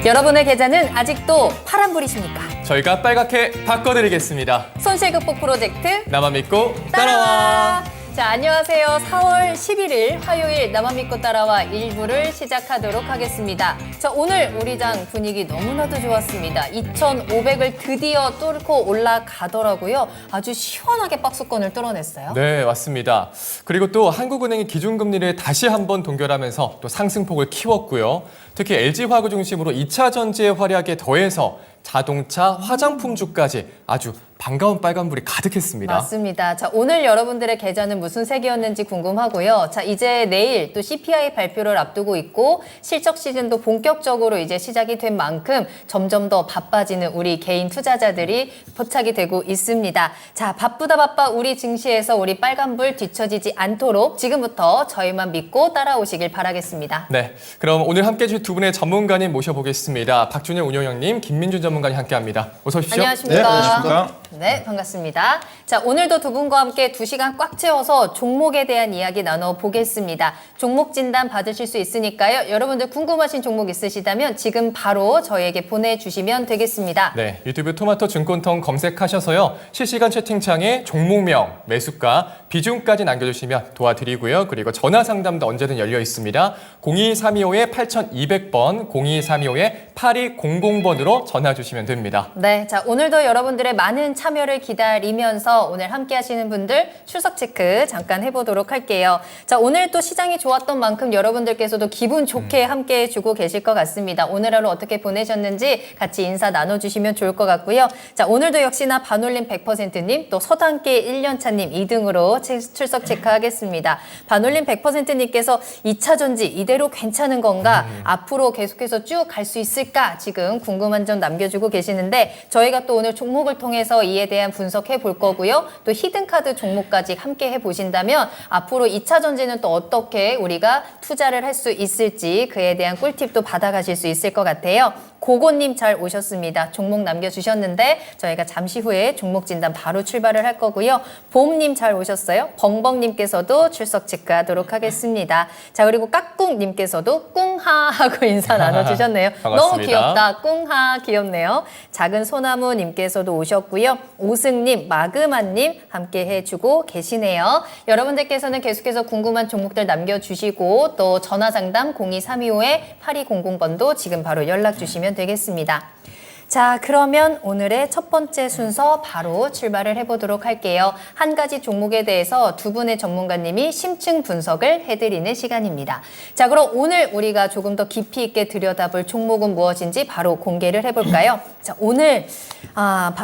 여러분의 계좌는 아직도 파란불이십니까? 저희가 빨갛게 바꿔드리겠습니다. 손실 극복 프로젝트 나만 믿고 따라와! 자, 안녕하세요. 4월 11일 화요일 나만 믿고 따라와 1부를 시작하도록 하겠습니다. 자, 오늘 우리 장 분위기 너무나도 좋았습니다. 2,500을 드디어 뚫고 올라가더라고요. 아주 시원하게 박스권을 뚫어냈어요. 네, 맞습니다. 그리고 또 한국은행이 기준금리를 다시 한번 동결하면서 또 상승폭을 키웠고요. 특히 LG화학을 중심으로 2차 전지의 활약에 더해서 자동차, 화장품주까지 아주 반가운 빨간불이 가득했습니다. 맞습니다. 자, 오늘 여러분들의 계좌는 무슨 색이었는지 궁금하고요. 자, 이제 내일 또 CPI 발표를 앞두고 있고 실적 시즌도 본격적으로 이제 시작이 된 만큼 점점 더 바빠지는 우리 개인 투자자들이 포착이 되고 있습니다. 자, 바쁘다 바빠 우리 증시에서 우리 빨간불 뒤처지지 않도록 지금부터 저희만 믿고 따라오시길 바라겠습니다. 네, 그럼 오늘 함께해 주실 두 분의 전문가님 모셔보겠습니다. 박준영 운용형님, 김민준 전문가님 함께합니다. 어서 오십시오. 안녕하십니까. 네, 안녕하십니까. 네, 반갑습니다. 자, 오늘도 두 분과 함께 2시간 꽉 채워서 종목에 대한 이야기 나눠보겠습니다. 종목 진단 받으실 수 있으니까요. 여러분들 궁금하신 종목 있으시다면 지금 바로 저희에게 보내주시면 되겠습니다. 네, 유튜브 토마토 증권통 검색하셔서요. 실시간 채팅창에 종목명, 매수가, 비중까지 남겨주시면 도와드리고요. 그리고 전화 상담도 언제든 열려 있습니다. 02325-8200번, 02325-8200번으로 전화 주시면 됩니다. 네, 자, 오늘도 여러분들의 많은 참여를 기다리면서 오늘 함께 하시는 분들 출석 체크 잠깐 해보도록 할게요. 자, 오늘 또 시장이 좋았던 만큼 여러분들께서도 기분 좋게 함께 해주고 계실 것 같습니다. 오늘 하루 어떻게 보내셨는지 같이 인사 나눠주시면 좋을 것 같고요. 자, 오늘도 역시나 반올림 100%님, 또 서당계 1년차님 2등으로 출석 체크하겠습니다. 반올림 100%님께서 2차 전지 이대로 괜찮은 건가? 앞으로 계속해서 쭉 갈 수 있을까? 지금 궁금한 점 남겨주고 계시는데 저희가 또 오늘 종목을 통해서 이에 대한 분석해 볼 거고요. 또 히든카드 종목까지 함께 해보신다면 앞으로 2차 전지는 또 어떻게 우리가 투자를 할 수 있을지 그에 대한 꿀팁도 받아가실 수 있을 것 같아요. 고고님 잘 오셨습니다. 종목 남겨주셨는데 저희가 잠시 후에 종목 진단 바로 출발을 할 거고요. 봄님 잘 오셨어요. 벙벙님께서도 출석 체크하도록 하겠습니다. 자, 그리고 까꿍님께서도 꿍하 하고 인사 나눠주셨네요. 너무 귀엽다. 꿍하 귀엽네요. 작은 소나무님께서도 오셨고요. 오승님, 마그마님 함께 해주고 계시네요. 여러분들께서는 계속해서 궁금한 종목들 남겨주시고 또 전화상담 02325-8200번도 지금 바로 연락 주시면 되겠습니다. 자, 그러면 오늘의 첫 번째 순서 바로 출발을 해보도록 할게요. 한 가지 종목에 대해서 두 분의 전문가님이 심층 분석을 해드리는 시간입니다. 자, 그럼 오늘 우리가 조금 더 깊이 있게 들여다볼 종목은 무엇인지 바로 공개를 해볼까요? 자, 오늘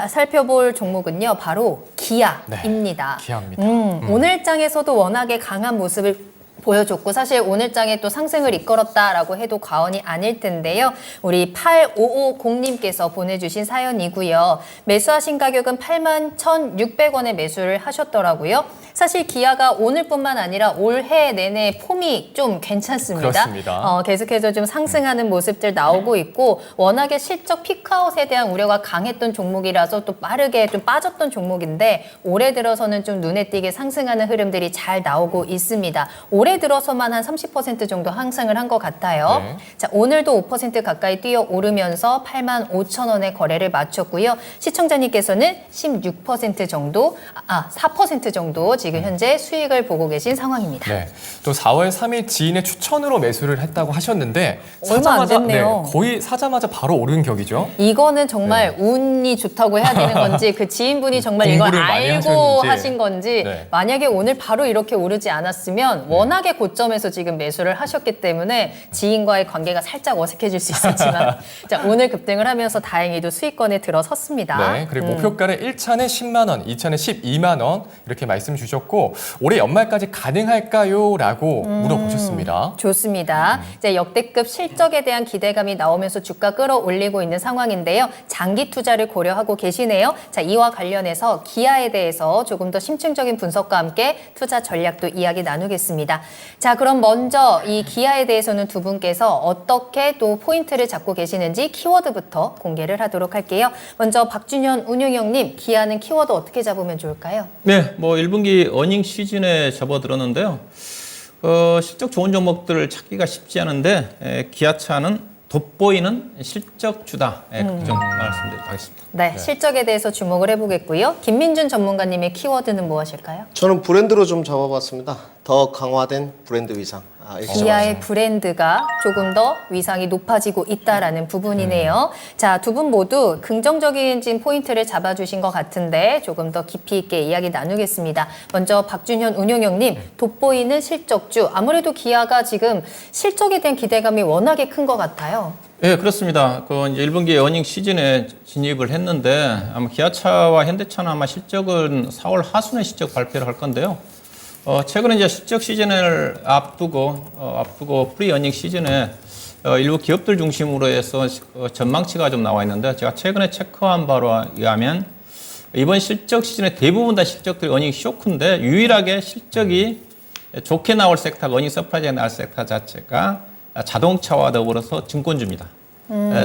살펴볼 종목은요, 바로 기아입니다. 네, 기아입니다. 오늘 장에서도 워낙에 강한 모습을 보여줬고 사실 오늘 장에 또 상승을 이끌었다라고 해도 과언이 아닐 텐데요. 우리 8550님께서 보내주신 사연이고요. 매수하신 가격은 81,600원에 매수를 하셨더라고요. 사실 기아가 오늘뿐만 아니라 올해 내내 폼이 좀 괜찮습니다. 그렇습니다. 계속해서 좀 상승하는 모습들 나오고 있고 워낙에 실적 피크아웃에 대한 우려가 강했던 종목이라서 또 빠르게 좀 빠졌던 종목인데 올해 들어서는 좀 눈에 띄게 상승하는 흐름들이 잘 나오고 있습니다. 올해 들어서만 한 30% 정도 상승을 한 것 같아요. 네. 자, 오늘도 5% 가까이 뛰어오르면서 85,000원에 거래를 마쳤고요. 시청자님께서는 16% 정도, 4% 정도 지금 현재 수익을 보고 계신 상황입니다. 네, 또 4월 3일 지인의 추천으로 매수를 했다고 하셨는데 얼마 안 됐네요. 네, 거의 사자마자 바로 오른 격이죠. 이거는 정말 운이 좋다고 해야 되는 건지 그 지인분이 정말 이걸 공부를 많이 알고 하셨는지. 하신 건지 네. 만약에 오늘 바로 이렇게 오르지 않았으면 워낙에 고점에서 지금 매수를 하셨기 때문에 지인과의 관계가 살짝 어색해질 수 있었지만 자, 오늘 급등을 하면서 다행히도 수익권에 들어섰습니다. 네, 그리고 목표가를 1차는 10만 원, 2차는 12만 원 이렇게 말씀 주셨고 올해 연말까지 가능할까요? 라고 물어보셨습니다. 좋습니다. 이제 역대급 실적에 대한 기대감이 나오면서 주가 끌어올리고 있는 상황인데요. 장기 투자를 고려하고 계시네요. 자, 이와 관련해서 기아에 대해서 조금 더 심층적인 분석과 함께 투자 전략도 이야기 나누겠습니다. 자, 그럼 먼저 이 기아에 대해서는 두 분께서 어떻게 또 포인트를 잡고 계시는지 키워드부터 공개를 하도록 할게요. 먼저 박준현 운용형님, 기아는 키워드 어떻게 잡으면 좋을까요? 네, 뭐 1분기 어닝 시즌에 접어들었는데요. 실적 좋은 종목들을 찾기가 쉽지 않은데 기아차는 돋보이는 실적주다. 예, 그렇게 좀 말씀드리도록 하겠습니다. 네, 실적에 대해서 주목을 해보겠고요. 김민준 전문가님의 키워드는 무엇일까요? 저는 브랜드로 좀 잡아봤습니다. 더 강화된 브랜드 위상. 기아의 브랜드가 조금 더 위상이 높아지고 있다라는 부분이네요. 자, 두 분 모두 긍정적인 지금 포인트를 잡아주신 것 같은데 조금 더 깊이 있게 이야기 나누겠습니다. 먼저 박준현 운용형님, 돋보이는 실적주. 아무래도 기아가 지금 실적에 대한 기대감이 워낙에 큰 것 같아요. 예, 그렇습니다. 그 이제 1분기 어닝 시즌에 진입을 했는데 아마 기아차와 현대차는 아마 실적은 4월 하순에 실적 발표를 할 건데요. 최근에 이제 실적 시즌을 앞두고 프리 어닝 시즌에 일부 기업들 중심으로 해서 전망치가 좀 나와 있는데 제가 최근에 체크한 바로 의하면 이번 실적 시즌에 대부분 다 실적들이 어닝 쇼크인데 유일하게 실적이 좋게 나올 섹터가 어닝 서프라이즈가 나올 섹터 자체가 자동차와 더불어서 증권주입니다.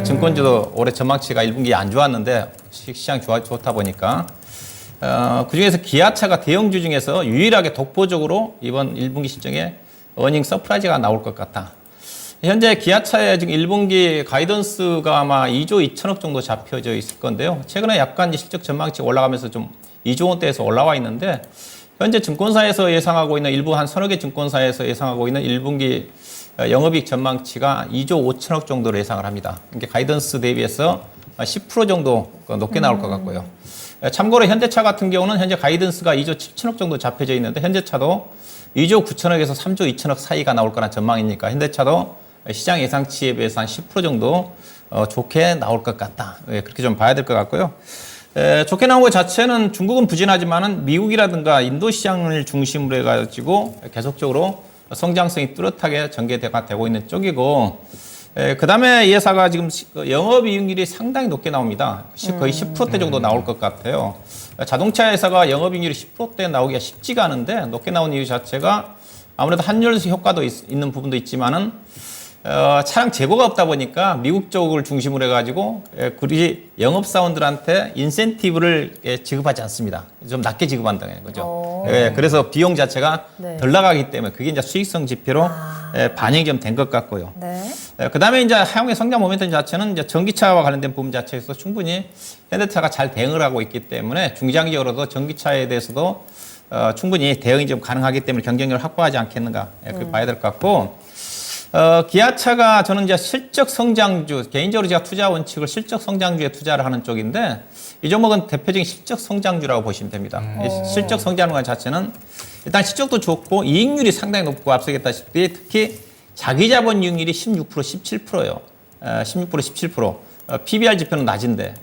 증권주도 올해 전망치가 1분기 안 좋았는데 시장 좋다 보니까 그중에서 기아차가 대형주 중에서 유일하게 독보적으로 이번 1분기 실적에 어닝 서프라이즈가 나올 것 같다. 현재 기아차의 지금 1분기 가이던스가 아마 2조 2천억 정도 잡혀져 있을 건데요. 최근에 약간 실적 전망치 올라가면서 좀 2조 원대에서 올라와 있는데 현재 증권사에서 예상하고 있는 일부 한 서너 개 증권사에서 예상하고 있는 1분기 영업이익 전망치가 2조 5천억 정도로 예상을 합니다. 이게 가이던스 대비해서 10% 정도 높게 나올 것 같고요. 참고로 현대차 같은 경우는 현재 가이던스가 2조 7천억 정도 잡혀져 있는데 현대차도 2조 9천억에서 3조 2천억 사이가 나올 거란 전망이니까 현대차도 시장 예상치에 비해서 한 10% 정도 좋게 나올 것 같다. 그렇게 좀 봐야 될 것 같고요. 좋게 나온 것 자체는 중국은 부진하지만은 미국이라든가 인도 시장을 중심으로 해가지고 계속적으로 성장성이 뚜렷하게 전개가 되고 있는 쪽이고 그 다음에 이 회사가 지금 영업이익률이 상당히 높게 나옵니다. 거의 10%대 정도 나올 것 같아요. 자동차 회사가 영업이익률이 10%대 나오기가 쉽지가 않은데 높게 나온 이유 자체가 아무래도 한율 효과도 있는 부분도 있지만은 차량 재고가 없다 보니까 미국 쪽을 중심으로 해가지고 우리 영업사원들한테 인센티브를 지급하지 않습니다. 좀 낮게 지급한다는 거죠. 그래서 비용 자체가 덜 나가기 때문에 그게 이제 수익성 지표로 반영이 좀 된 것 같고요. 네. 그 다음에 이제 하용의 성장 모멘텀 자체는 이제 전기차와 관련된 부분 자체에서 충분히 현대차가 잘 대응을 하고 있기 때문에 중장기적으로도 전기차에 대해서도 충분히 대응이 좀 가능하기 때문에 경쟁력을 확보하지 않겠는가 그렇게 봐야 될 것 같고 기아차가 저는 이제 실적 성장주, 개인적으로 제가 투자 원칙을 실적 성장주에 투자를 하는 쪽인데 이 종목은 대표적인 실적 성장주라고 보시면 됩니다. 실적 성장하는 것 자체는 일단 실적도 좋고 이익률이 상당히 높고 앞서 얘기했다시피 특히 자기자본 이익률이 16%, 17%예요. 16%, 17%. PBR 지표는 낮은데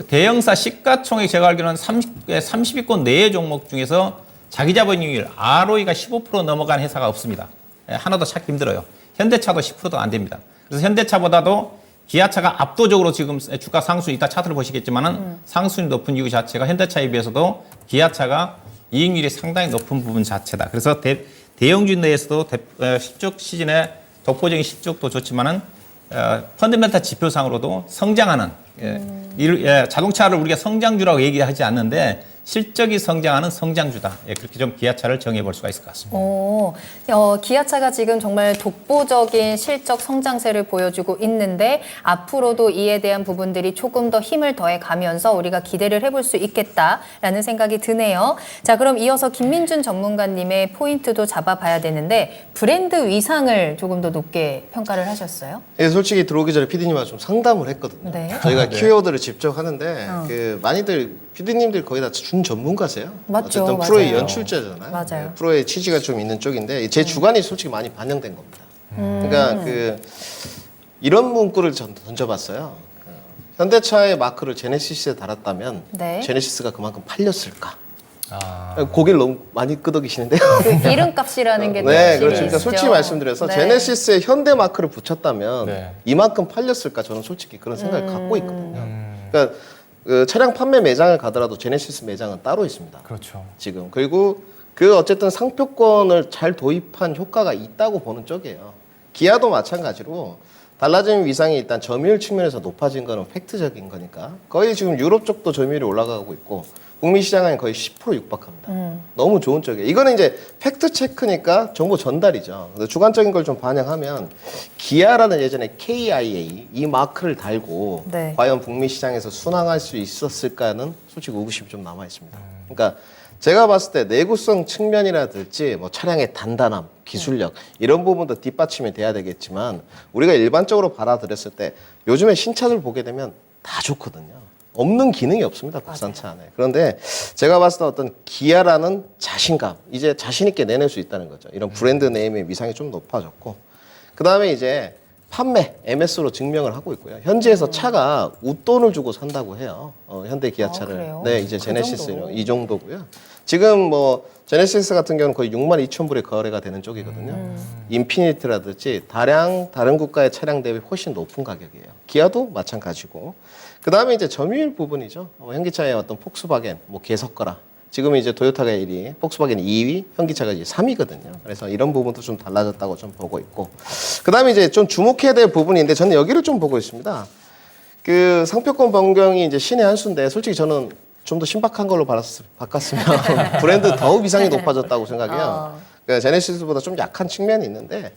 대형사 시가총액 제가 알기로는 30위권 내의 종목 중에서 자기자본 이익률 ROE가 15% 넘어간 회사가 없습니다. 하나도 찾기 힘들어요. 현대차도 10%도 안 됩니다. 그래서 현대차보다도 기아차가 압도적으로 지금 주가 상순, 이따 차트를 보시겠지만은 상순이 높은 이유 자체가 현대차에 비해서도 기아차가 이익률이 상당히 높은 부분 자체다. 그래서 대형주 내에서도 실적 시즌에 독보적인 실적도 좋지만은 펀더멘탈 지표상으로도 성장하는 자동차를 우리가 성장주라고 얘기하지 않는데 실적이 성장하는 성장주다. 그렇게 좀 기아차를 정해 볼 수가 있을 것 같습니다. 기아차가 지금 정말 독보적인 실적 성장세를 보여주고 있는데 앞으로도 이에 대한 부분들이 조금 더 힘을 더해 가면서 우리가 기대를 해볼 수 있겠다라는 생각이 드네요. 자, 그럼 이어서 김민준 전문가님의 포인트도 잡아봐야 되는데 브랜드 위상을 조금 더 높게 평가를 하셨어요? 예, 솔직히 들어오기 전에 PD님하고 좀 상담을 했거든요. 네. 저희가 키워드를 직접 하는데 그 많이들 PD님들 거의 다 전문가세요. 맞죠, 어쨌든 프로의 맞아요. 연출자잖아요. 맞아요. 네, 프로의 취지가 좀 있는 쪽인데 제 주관이 솔직히 많이 반영된 겁니다. 그러니까 이런 문구를 던져봤어요. 현대차의 마크를 제네시스에 달았다면 네. 제네시스가 그만큼 팔렸을까? 고개를 너무 많이 끄덕이시는데요. 그 이름값이라는 게 네, 또 그렇죠. 있죠. 그러니까 솔직히 말씀드려서 네. 제네시스에 현대 마크를 붙였다면 네. 이만큼 팔렸을까? 저는 솔직히 그런 생각을 갖고 있거든요. 그러니까 그 차량 판매 매장을 가더라도 제네시스 매장은 따로 있습니다. 그렇죠. 지금 그리고 그 어쨌든 상표권을 잘 도입한 효과가 있다고 보는 쪽이에요. 기아도 마찬가지로 달라진 위상이 일단 점유율 측면에서 높아진 거는 팩트적인 거니까 거의 지금 유럽 쪽도 점유율이 올라가고 있고 북미 시장은 거의 10% 육박합니다. 너무 좋은 쪽이에요. 이거는 이제 팩트 체크니까 정보 전달이죠. 그래서 주관적인 걸 좀 반영하면 기아라는 예전에 KIA 이 마크를 달고 네. 과연 북미 시장에서 순항할 수 있었을까는 솔직히 의구심이 좀 남아 있습니다. 그러니까 제가 봤을 때 내구성 측면이라든지 뭐 차량의 단단함, 기술력 이런 부분도 뒷받침이 돼야 되겠지만 우리가 일반적으로 받아들였을 때 요즘에 신차들 보게 되면 다 좋거든요. 없는 기능이 없습니다. 국산차 안에. 그런데 제가 봤을 때 어떤 기아라는 자신감, 이제 자신 있게 내낼 수 있다는 거죠. 이런 브랜드 네임의 위상이 좀 높아졌고 그다음에 이제 판매, MS로 증명을 하고 있고요. 현지에서 차가 웃돈을 주고 산다고 해요. 현대 기아차를. 그래요? 네, 이제 그 제네시스 정도? 이 정도고요. 지금 뭐 제네시스 같은 경우는 거의 62,000불에 거래가 되는 쪽이거든요. 인피니트라든지 다른 국가의 차량 대비 훨씬 높은 가격이에요. 기아도 마찬가지고. 그다음에 이제 점유율 부분이죠. 현기차의 어떤 폭스바겐, 뭐 개석거라. 지금 이제 토요타가 1위, 폭스바겐이 2위, 현기차가 이제 3위거든요. 그래서 이런 부분도 좀 달라졌다고 좀 보고 있고. 그다음에 이제 좀 주목해야 될 부분인데 저는 여기를 좀 보고 있습니다. 그 상표권 변경이 이제 신의 한 수인데 솔직히 저는 좀 더 신박한 걸로 바꿨으면 브랜드 더욱 위상이 높아졌다고 생각해요. 그러니까 제네시스보다 좀 약한 측면이 있는데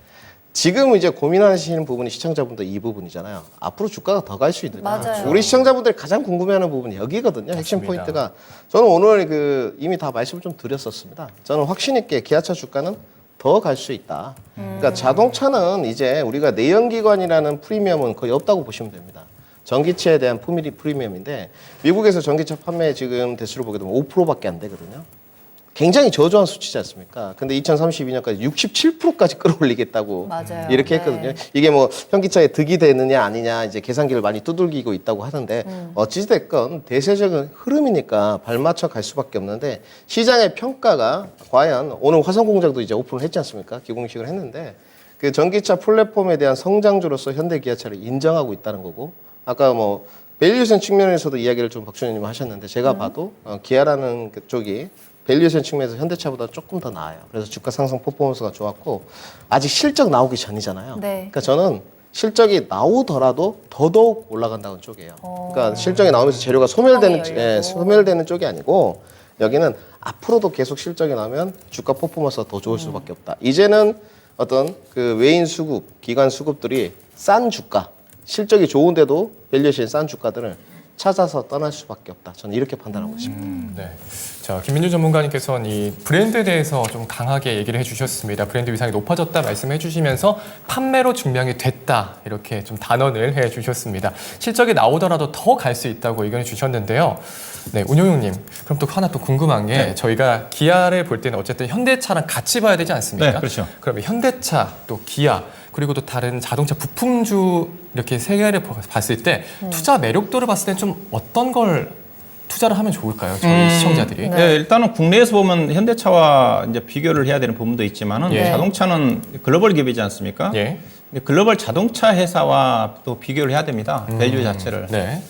지금 이제 고민하시는 부분이 시청자분들 이 부분이잖아요. 앞으로 주가가 더 갈 수 있느냐. 맞아요. 우리 시청자분들이 가장 궁금해하는 부분이 여기거든요. 핵심 맞습니다. 포인트가. 저는 오늘 이미 다 말씀을 좀 드렸었습니다. 저는 확신 있게 기아차 주가는 더 갈 수 있다. 그러니까 자동차는 이제 우리가 내연기관이라는 프리미엄은 거의 없다고 보시면 됩니다. 전기차에 대한 프리미엄인데 미국에서 전기차 판매 지금 대수를 보게 되면 5%밖에 안 되거든요. 굉장히 저조한 수치지 않습니까? 근데 2032년까지 67%까지 끌어올리겠다고 맞아요. 이렇게 네. 했거든요. 이게 뭐 현기차에 득이 되느냐 아니냐 이제 계산기를 많이 두들기고 있다고 하는데 어찌됐건 대세적인 흐름이니까 발맞춰 갈 수밖에 없는데 시장의 평가가 과연 오늘 화성공장도 이제 오픈을 했지 않습니까? 기공식을 했는데 그 전기차 플랫폼에 대한 성장주로서 현대 기아차를 인정하고 있다는 거고 아까 뭐 밸류에이션 측면에서도 이야기를 좀 박준현님 하셨는데 제가 봐도 기아라는 그쪽이 밸류에이션 측면에서 현대차보다 조금 더 나아요. 그래서 주가 상승 퍼포먼스가 좋았고 아직 실적 나오기 전이잖아요. 네. 그러니까 저는 실적이 나오더라도 더더욱 올라간다는 쪽이에요. 그러니까 실적이 나오면서 재료가 소멸되는 뚜껑이 열리고. 소멸되는 쪽이 아니고 여기는 앞으로도 계속 실적이 나오면 주가 퍼포먼스가 더 좋을 수밖에 없다. 이제는 어떤 그 외인 수급, 기관 수급들이 싼 주가, 실적이 좋은데도 밸류에이션이 싼 주가들을 찾아서 떠날 수밖에 없다. 저는 이렇게 판단하고 있습니다. 네. 자, 김민준 전문가님께서는 이 브랜드에 대해서 좀 강하게 얘기를 해주셨습니다. 브랜드 위상이 높아졌다 말씀해 주시면서 판매로 증명이 됐다 이렇게 좀 단언을 해주셨습니다. 실적이 나오더라도 더 갈 수 있다고 의견을 주셨는데요. 네, 운용용님, 그럼 또 하나 또 궁금한 게 저희가 기아를 볼 때는 어쨌든 현대차랑 같이 봐야 되지 않습니까? 네, 그렇죠. 그러면 현대차 또 기아 그리고 또 다른 자동차 부품주 이렇게 세 개를 봤을 때 투자 매력도를 봤을 때 좀 어떤 걸 투자를 하면 좋을까요? 저희 시청자들이. 네. 네, 일단은 국내에서 보면 현대차와 이제 비교를 해야 되는 부분도 있지만은 예. 자동차는 글로벌 기업이지 않습니까? 예. 근데 글로벌 자동차 회사와 또 비교를 해야 됩니다. 밸류 자체를. 네.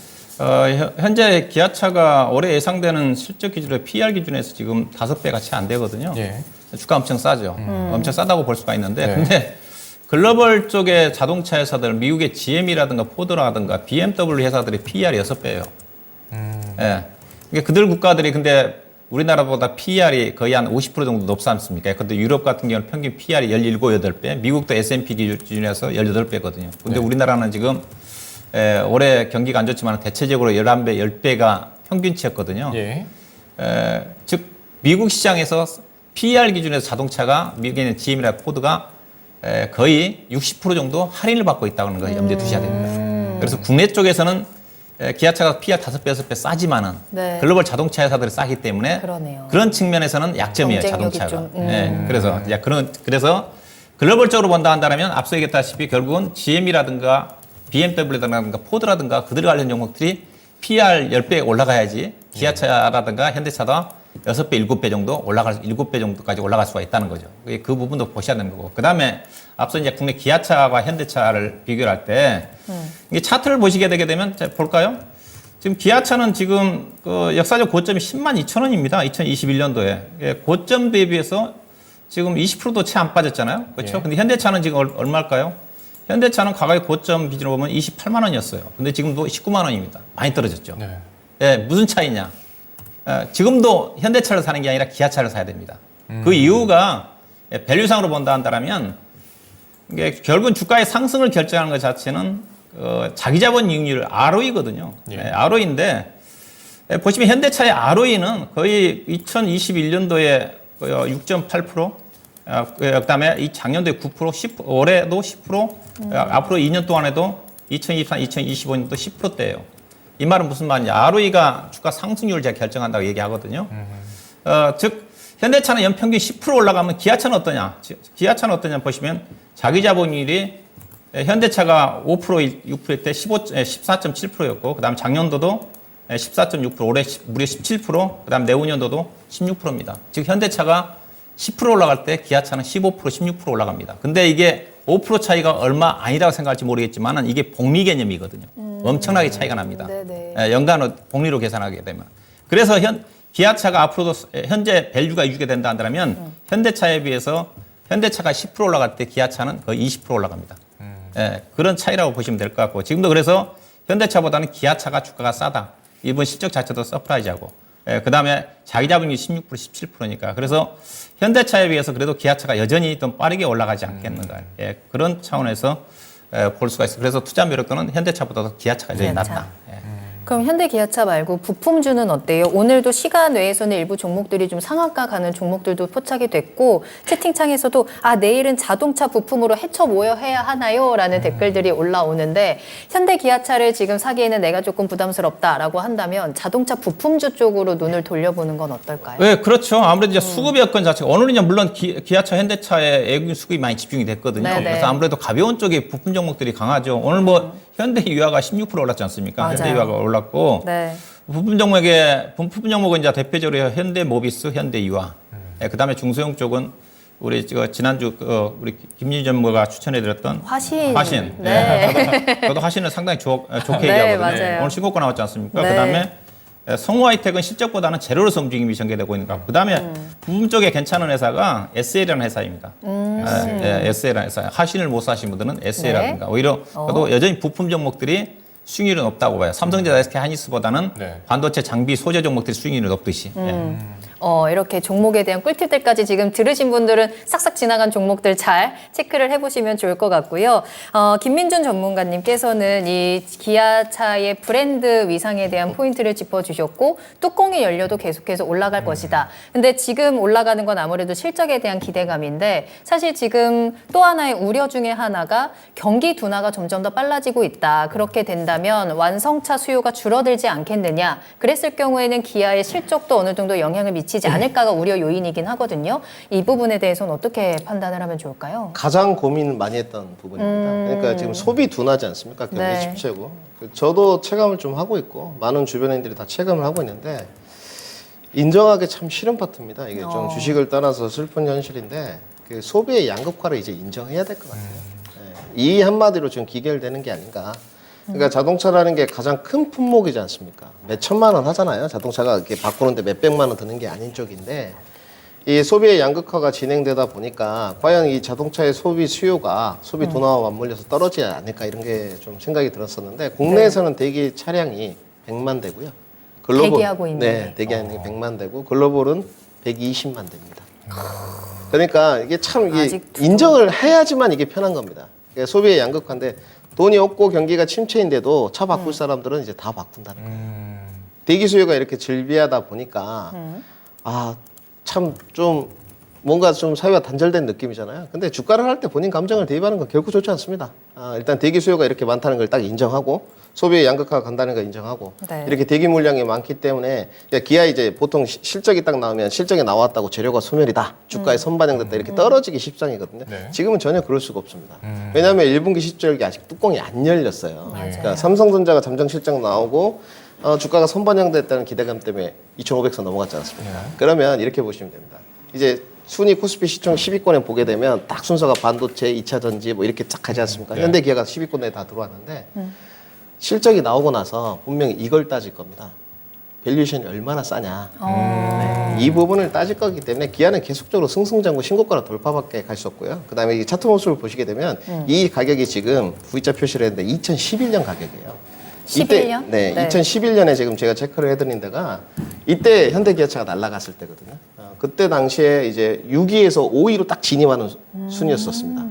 현재 기아차가 올해 예상되는 실적 기준으로 PR 기준에서 지금 5배가 채 안 되거든요. 예. 주가 엄청 싸죠. 엄청 싸다고 볼 수가 있는데, 네. 근데 글로벌 쪽의 자동차 회사들, 미국의 GM이라든가 포드라든가 BMW 회사들의 PR이 6배예요. 예. 그러니까 그들 국가들이 근데 우리나라보다 PR이 거의 한 50% 정도 높지 않습니까? 근데 유럽 같은 경우는 평균 PR이 17, 8배, 미국도 S&P 기준에서 18배거든요. 근데 네. 우리나라는 지금 올해 경기가 안 좋지만 대체적으로 11배, 10배가 평균치였거든요. 예. 즉 미국 시장에서 PER 기준에서 자동차가 미국에 있는 GM이나 포드가 거의 60% 정도 할인을 받고 있다는 걸 염두에 두셔야 됩니다. 그래서 국내 쪽에서는 기아차가 PER 5배, 6배 싸지만은 네. 글로벌 자동차 회사들이 싸기 때문에 그러네요. 그런 측면에서는 약점이에요, 경쟁력이 자동차가. 좀, 그래서 그래서 글로벌적으로 본다 한다면 앞서 얘기했다시피 결국은 GM이라든가 BMW라든가 포드라든가 그들 관련 종목들이 PER 10배 올라가야지 기아차라든가 현대차도 6배, 7배 정도 7배 정도까지 올라갈 수가 있다는 거죠. 그 부분도 보셔야 되는 거고. 그 다음에 앞서 이제 국내 기아차와 현대차를 비교를 할 때, 이 차트를 보시게 되게 되면, 자, 볼까요? 지금 기아차는 지금 그 역사적 고점이 10만 2천 원입니다. 2021년도에. 고점 대비해서 지금 20%도 채 안 빠졌잖아요. 그렇죠? 예. 근데 현대차는 지금 얼마일까요? 현대차는 과거의 고점 기준으로 보면 28만 원이었어요. 근데 지금도 19만 원입니다. 많이 떨어졌죠. 네. 예, 무슨 차이냐? 지금도 현대차를 사는 게 아니라 기아차를 사야 됩니다. 그 이유가 밸류상으로 본다 한다면 이게 결국은 주가의 상승을 결정하는 것 자체는 자기 자본 이익률 ROE거든요. 예. ROE인데 보시면 현대차의 ROE는 거의 2021년도에 6.8%, 그다음에 이 작년도에 9%, 올해도 10%, 앞으로 2년 동안에도 2023, 2025년도 10%대예요. 이 말은 무슨 말이냐? ROE가 주가 상승률을 제가 결정한다고 얘기하거든요. 즉 현대차는 연평균 10% 올라가면 기아차는 어떠냐? 기아차는 어떠냐 보시면 자기 자본율이 현대차가 5%, 6%일 때 14.7%였고, 그 다음 작년도도 14.6%, 올해 무려 17%, 그 다음 내후년도도 16%입니다. 즉, 현대차가 10% 올라갈 때 기아차는 15%, 16% 올라갑니다. 근데 이게 5% 차이가 얼마 아니라고 생각할지 모르겠지만 이게 복리 개념이거든요. 엄청나게 차이가 납니다. 연간 복리로 계산하게 되면. 그래서 기아차가 앞으로도 현재 밸류가 유지가 된다 한다면 현대차에 비해서 현대차가 10% 올라갈 때 기아차는 거의 20% 올라갑니다. 그런 차이라고 보시면 될 것 같고, 지금도 그래서 현대차보다는 기아차가 주가가 싸다. 이번 실적 자체도 서프라이즈하고, 그 다음에 자기 자본이 16%, 17%니까. 그래서 현대차에 비해서 그래도 기아차가 여전히 좀 빠르게 올라가지 않겠는가. 그런 차원에서 볼 수가 있어요. 그래서 투자 매력도는 현대차보다도 기아차가 여전히 낫다. 그럼 현대 기아차 말고 부품주는 어때요? 오늘도 시간 외에서는 일부 종목들이 좀 상한가 가는 종목들도 포착이 됐고, 채팅창에서도 내일은 자동차 부품으로 해쳐 모여해야 하나요? 라는 댓글들이 올라오는데, 현대 기아차를 지금 사기에는 내가 조금 부담스럽다라고 한다면 자동차 부품주 쪽으로 눈을 돌려보는 건 어떨까요? 네, 그렇죠. 아무래도 이제 수급 여건 자체가 오늘은 이제 물론 기아차, 현대차에 외국인 수급이 많이 집중이 됐거든요. 네네. 그래서 아무래도 가벼운 쪽에 부품 종목들이 강하죠. 오늘 뭐 현대유아가 16% 올랐지 않습니까? 맞아요. 현대유아가 올랐고, 네. 부품 종목은 이제 대표적으로 현대모비스, 현대유아. 그다음에 중소형 쪽은 우리 지난주 우리 김윤희 전무가 추천해드렸던 화신. 네. 저도 화신을 상당히 좋게 네, 얘기하거든요. 맞아요. 오늘 신고가 나왔지 않습니까? 네. 그다음에 성우하이텍은 실적보다는 제로로서 움직임이 전개되고 있는 것 같고, 그다음에 부품 쪽에 괜찮은 회사가 SL이라는 회사입니다. SL이라는 회사. 화신을 못 사신 분들은 SL이라든가 오히려 저도 여전히 부품 종목들이 수익률은 높다고 봐요. 삼성전자, SK 하이닉스보다는 반도체 장비 소재 종목들이 수익률이 높듯이. 이렇게 종목에 대한 꿀팁들까지 지금 들으신 분들은 싹싹 지나간 종목들 잘 체크를 해보시면 좋을 것 같고요. 김민준 전문가님께서는 이 기아차의 브랜드 위상에 대한 포인트를 짚어주셨고, 뚜껑이 열려도 계속해서 올라갈 것이다. 근데 지금 올라가는 건 아무래도 실적에 대한 기대감인데, 사실 지금 또 하나의 우려 중에 하나가 경기 둔화가 점점 더 빨라지고 있다. 그렇게 된다면 완성차 수요가 줄어들지 않겠느냐. 그랬을 경우에는 기아의 실적도 어느 정도 영향을 미치지 않을까가 우려 요인이긴 하거든요. 이 부분에 대해서는 어떻게 판단을 하면 좋을까요? 가장 고민 많이 했던 부분입니다. 그러니까 지금 소비 둔하지 않습니까? 경기 네. 침체고. 저도 체감을 좀 하고 있고 많은 주변인들이 다 체감을 하고 있는데, 인정하기 참 싫은 파트입니다. 이게 좀 주식을 떠나서 슬픈 현실인데, 그 소비의 양극화를 이제 인정해야 될 것 같아요. 이 한마디로 지금 기결되는 게 아닌가. 그러니까 자동차라는 게 가장 큰 품목이지 않습니까? 몇 천만 원 하잖아요. 자동차가 이렇게 바꾸는데 몇 백만 원 드는 게 아닌 쪽인데, 이 소비의 양극화가 진행되다 보니까 과연 이 자동차의 소비 수요가 소비 둔화와 맞물려서 떨어지지 않을까, 이런 게 좀 생각이 들었었는데, 국내에서는 대기 차량이 100만 대고요. 대기하고 있는. 네, 대기하는 게 100만 대고 글로벌은 120만 대입니다. 그러니까 이게 참 이게 아직도 인정을 해야지만 이게 편한 겁니다. 그러니까 소비의 양극화인데, 돈이 없고 경기가 침체인데도 차 바꿀 사람들은 이제 다 바꾼다는 거예요. 대기 수요가 이렇게 즐비하다 보니까 참 좀 뭔가 좀 사회가 단절된 느낌이잖아요. 근데 주가를 할 때 본인 감정을 대입하는 건 결코 좋지 않습니다. 일단 대기 수요가 이렇게 많다는 걸 딱 인정하고, 소비의 양극화가 간다는 걸 인정하고, 네. 이렇게 대기 물량이 많기 때문에 기아 이제 보통 실적이 딱 나오면 실적이 나왔다고 재료가 소멸이다, 주가에 선반영됐다, 이렇게 떨어지기 십상이거든요. 지금은 전혀 그럴 수가 없습니다. 왜냐하면 1분기 실적이 아직 뚜껑이 안 열렸어요. 그러니까 삼성전자가 잠정 실적 나오고 주가가 선반영됐다는 기대감 때문에 2,500선 넘어갔지 않습니까? 그러면 이렇게 보시면 됩니다. 이제 순위 코스피 시총 10위권에 보게 되면 딱 순서가 반도체, 2차 전지 뭐 이렇게 쫙 가지 않습니까? 현대 기아가 10위권에 다 들어왔는데, 실적이 나오고 나서 분명히 이걸 따질 겁니다. 밸류에이션이 얼마나 싸냐. 이 부분을 따질 거기 때문에 기아는 계속적으로 승승장구 신고가로 돌파밖에 갈 수 없고요. 그 다음에 이 차트 모습을 보시게 되면 이 가격이 지금 V자 표시를 했는데 2011년 가격이에요. 11년? 네, 네. 2011년에 지금 제가 체크를 해드린 데가 이때 현대기아차가 날아갔을 때거든요. 그때 당시에 이제 6위에서 5위로 딱 진입하는 순이었었습니다.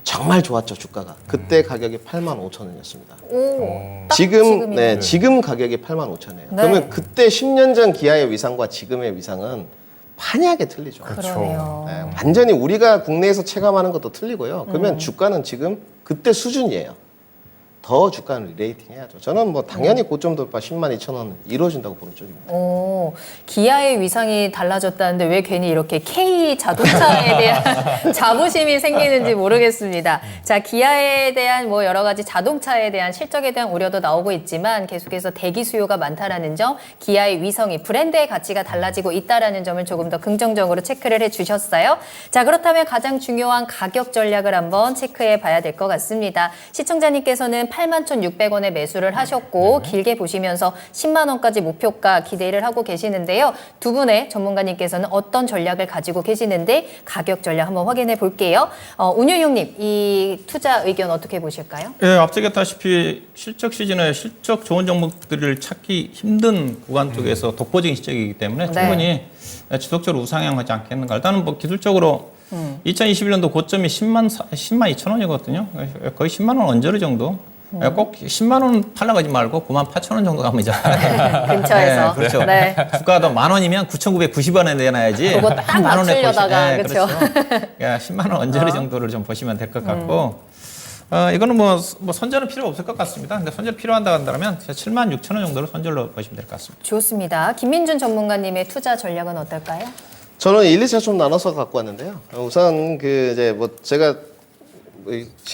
정말 좋았죠, 주가가. 그때 가격이 85,000원이었습니다. 오, 딱 지금 지금이네요. 네, 지금 가격이 85,000원이에요. 네. 그러면 그때 10년 전 기아의 위상과 지금의 위상은 판이하게 틀리죠. 그러네요. 네, 완전히 우리가 국내에서 체감하는 것도 틀리고요. 그러면 주가는 지금 그때 수준이에요. 더 주가는 리레이팅 해야죠. 저는 뭐 당연히 고점 돌파 102,000원 이루어진다고 보는 쪽입니다. 오, 기아의 위상이 달라졌다는데 왜 괜히 이렇게 K 자동차에 대한 자부심이 생기는지 모르겠습니다. 자, 기아에 대한 뭐 여러 가지 자동차에 대한 실적에 대한 우려도 나오고 있지만 계속해서 대기 수요가 많다라는 점, 기아의 위성이 브랜드의 가치가 달라지고 있다라는 점을 조금 더 긍정적으로 체크를 해주셨어요. 자, 그렇다면 가장 중요한 가격 전략을 한번 체크해 봐야 될 것 같습니다. 시청자님께서는 81,600원에 매수를 하셨고 길게 보시면서 10만 원까지 목표가 기대를 하고 계시는데요. 두 분의 전문가님께서는 어떤 전략을 가지고 계시는데 가격 전략 한번 확인해 볼게요. 운유용님, 이 투자 의견 어떻게 보실까요? 예, 앞서 얘기했다시피 실적 시즌에 실적 좋은 종목들을 찾기 힘든 구간 쪽에서 독보적인 실적이기 때문에 네. 충분히 지속적으로 우상향하지 않겠는가. 일단은 뭐 기술적으로 2021년도 고점이 10만 2천 원이거든요. 거의 10만 원 언저리 정도. 꼭 10만 원 팔려가지 말고 9만 8천 원 정도 가면 이제 근처에서. 네, 그렇죠. 네. 주가도 만 원이면 9,990원에 내놔야지. 그거 딱 만 원에 맞추려다가, 보시- 그렇죠. 야, 10만 원 언저리 정도를 좀 보시면 될 것 같고. 이거는 뭐 선절은 필요 없을 것 같습니다. 근데 선절 필요한다 한다면 7만 6천 원 정도로 선절로 보시면 될 것 같습니다. 좋습니다. 김민준 전문가님의 투자 전략은 어떨까요? 저는 1, 2차 좀 나눠서 갖고 왔는데요. 우선 그 이제 뭐 제가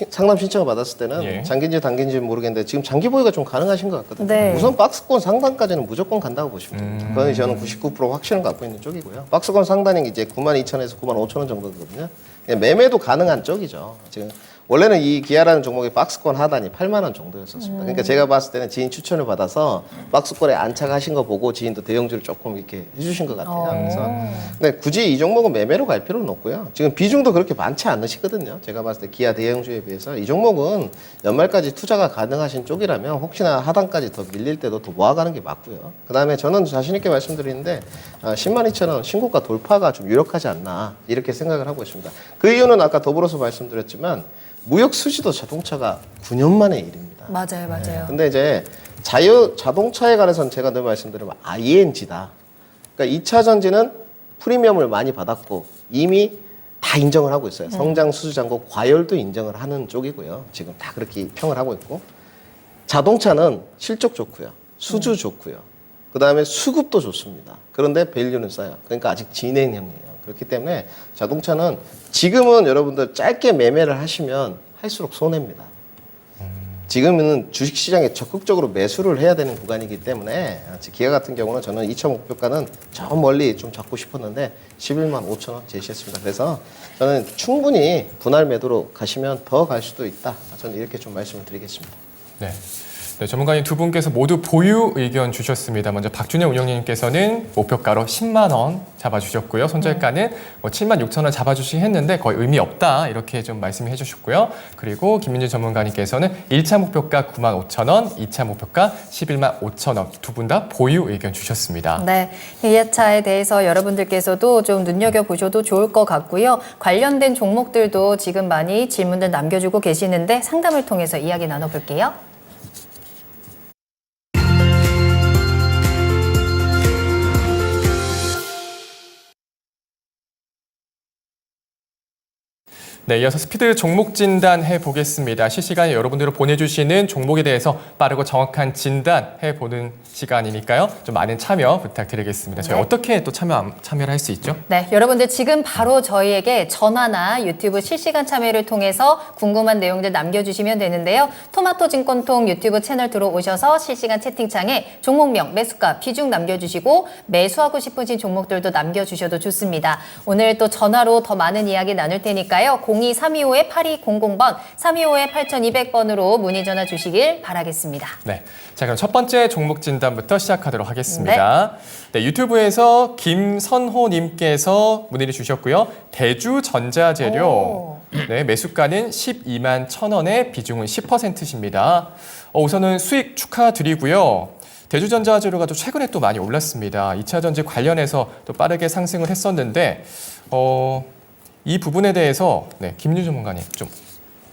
상담 신청을 받았을 때는 예. 장기인지 단기인지 모르겠는데 지금 장기 보유가 좀 가능하신 것 같거든요. 네. 우선 박스권 상단까지는 무조건 간다고 보시면 됩니다. 그건 저는 99% 확신을 갖고 있는 쪽이고요. 박스권 상단이 이제 92,000원에서 95,000원 정도거든요. 매매도 가능한 쪽이죠. 지금 원래는 이 기아라는 종목의 박스권 하단이 8만 원 정도였었습니다. 그러니까 제가 봤을 때는 지인 추천을 받아서 박스권에 안착하신 거 보고 지인도 대형주를 조금 이렇게 해주신 것 같아요. 그래서 근데 굳이 이 종목은 매매로 갈 필요는 없고요. 지금 비중도 그렇게 많지 않으시거든요. 제가 봤을 때 기아 대형주에 비해서 이 종목은 연말까지 투자가 가능하신 쪽이라면 혹시나 하단까지 더 밀릴 때도 더 모아가는 게 맞고요. 그다음에 저는 자신 있게 말씀드리는데 102,000원 신고가 돌파가 좀 유력하지 않나 이렇게 생각을 하고 있습니다. 그 이유는 아까 더불어서 말씀드렸지만 무역 수지도 자동차가 9년 만의 일입니다. 맞아요, 맞아요. 근데 이제 자동차에 관해서는 제가 늘 말씀드리면 ING다. 그러니까 2차 전지는 프리미엄을 많이 받았고 이미 다 인정을 하고 있어요. 성장 수주 잔고 과열도 인정을 하는 쪽이고요. 지금 다 그렇게 평을 하고 있고 자동차는 실적 좋고요. 수주 좋고요. 그다음에 수급도 좋습니다. 그런데 밸류는 싸요. 그러니까 아직 진행형이에요. 그렇기 때문에 자동차는 지금은 여러분들 짧게 매매를 하시면 할수록 손해입니다. 지금은 주식시장에 적극적으로 매수를 해야 되는 구간이기 때문에 기아 같은 경우는 저는 2차 목표가는 저 멀리 좀 잡고 싶었는데 11만 5천 원 제시했습니다. 그래서 저는 충분히 분할 매도로 가시면 더 갈 수도 있다. 저는 이렇게 좀 말씀을 드리겠습니다. 네. 네, 전문가님 두 분께서 모두 보유 의견 주셨습니다. 먼저 박준영 운영님께서는 목표가로 10만 원 잡아주셨고요. 손절가는 뭐 7만 6천 원 잡아주시긴 했는데 거의 의미 없다 이렇게 좀 말씀해 주셨고요. 그리고 김민준 전문가님께서는 1차 목표가 9만 5천 원, 2차 목표가 11만 5천 원 두 분 다 보유 의견 주셨습니다. 네, 기아차에 대해서 여러분들께서도 좀 눈여겨보셔도 좋을 것 같고요. 관련된 종목들도 지금 많이 질문들 남겨주고 계시는데 상담을 통해서 이야기 나눠볼게요. 네, 이어서 스피드 종목 진단 해보겠습니다. 실시간에 여러분들이 보내주시는 종목에 대해서 빠르고 정확한 진단 해보는 시간이니까요. 좀 많은 참여 부탁드리겠습니다. 저희 네. 어떻게 또 참여를 할 수 있죠? 네, 여러분들 지금 바로 저희에게 전화나 유튜브 실시간 참여를 통해서 궁금한 내용들 남겨주시면 되는데요. 토마토 증권통 유튜브 채널 들어오셔서 실시간 채팅창에 종목명, 매수가, 비중 남겨주시고 매수하고 싶으신 종목들도 남겨주셔도 좋습니다. 오늘 또 전화로 더 많은 이야기 나눌 테니까요. 02-325-8200번, 325-8200번으로 문의 전화 주시길 바라겠습니다. 네. 자, 그럼 첫 번째 종목 진단부터 시작하도록 하겠습니다. 네, 유튜브에서 김선호님께서 문의를 주셨고요. 대주전자재료. 네, 매수가는 12만 1,000원에 비중은 10%십니다. 우선은 수익 축하드리고요. 대주전자재료가 또 최근에 또 많이 올랐습니다. 2차 전지 관련해서 또 빠르게 상승을 했었는데 이 부분에 대해서 김유 전문가님 좀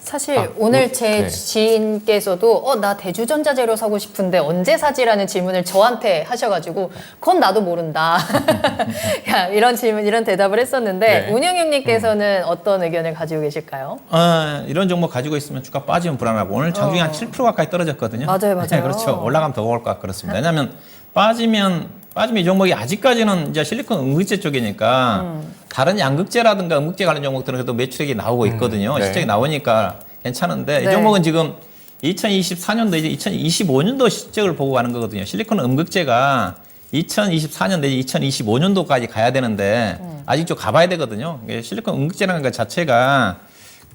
사실 오늘 제 네. 지인께서도 나 대주전자재료 사고 싶은데 언제 사지라는 질문을 저한테 하셔가지고 그건 나도 모른다. 야, 이런 질문, 이런 대답을 했었는데 네. 운영형님께서는 어떤 의견을 가지고 계실까요? 이런 종목 가지고 있으면 주가 빠지면 불안하고 오늘 장중에 한 7% 가까이 떨어졌거든요. 맞아요, 맞아요. 네, 그렇죠. 올라가면 더 오를 것 같습니다. 왜냐하면 빠지면 이 종목이 아직까지는 이제 실리콘 음극재 쪽이니까 다른 양극재라든가 음극재 관련 종목들은 그래도 매출액이 나오고 있거든요. 네. 실적이 나오니까 괜찮은데 네. 이 종목은 지금 2024년도 이제 2025년도 실적을 보고 가는 거거든요. 실리콘 음극재가 2024년 내지 2025년도까지 가야 되는데 아직 좀 가봐야 되거든요. 실리콘 음극재라는 것 자체가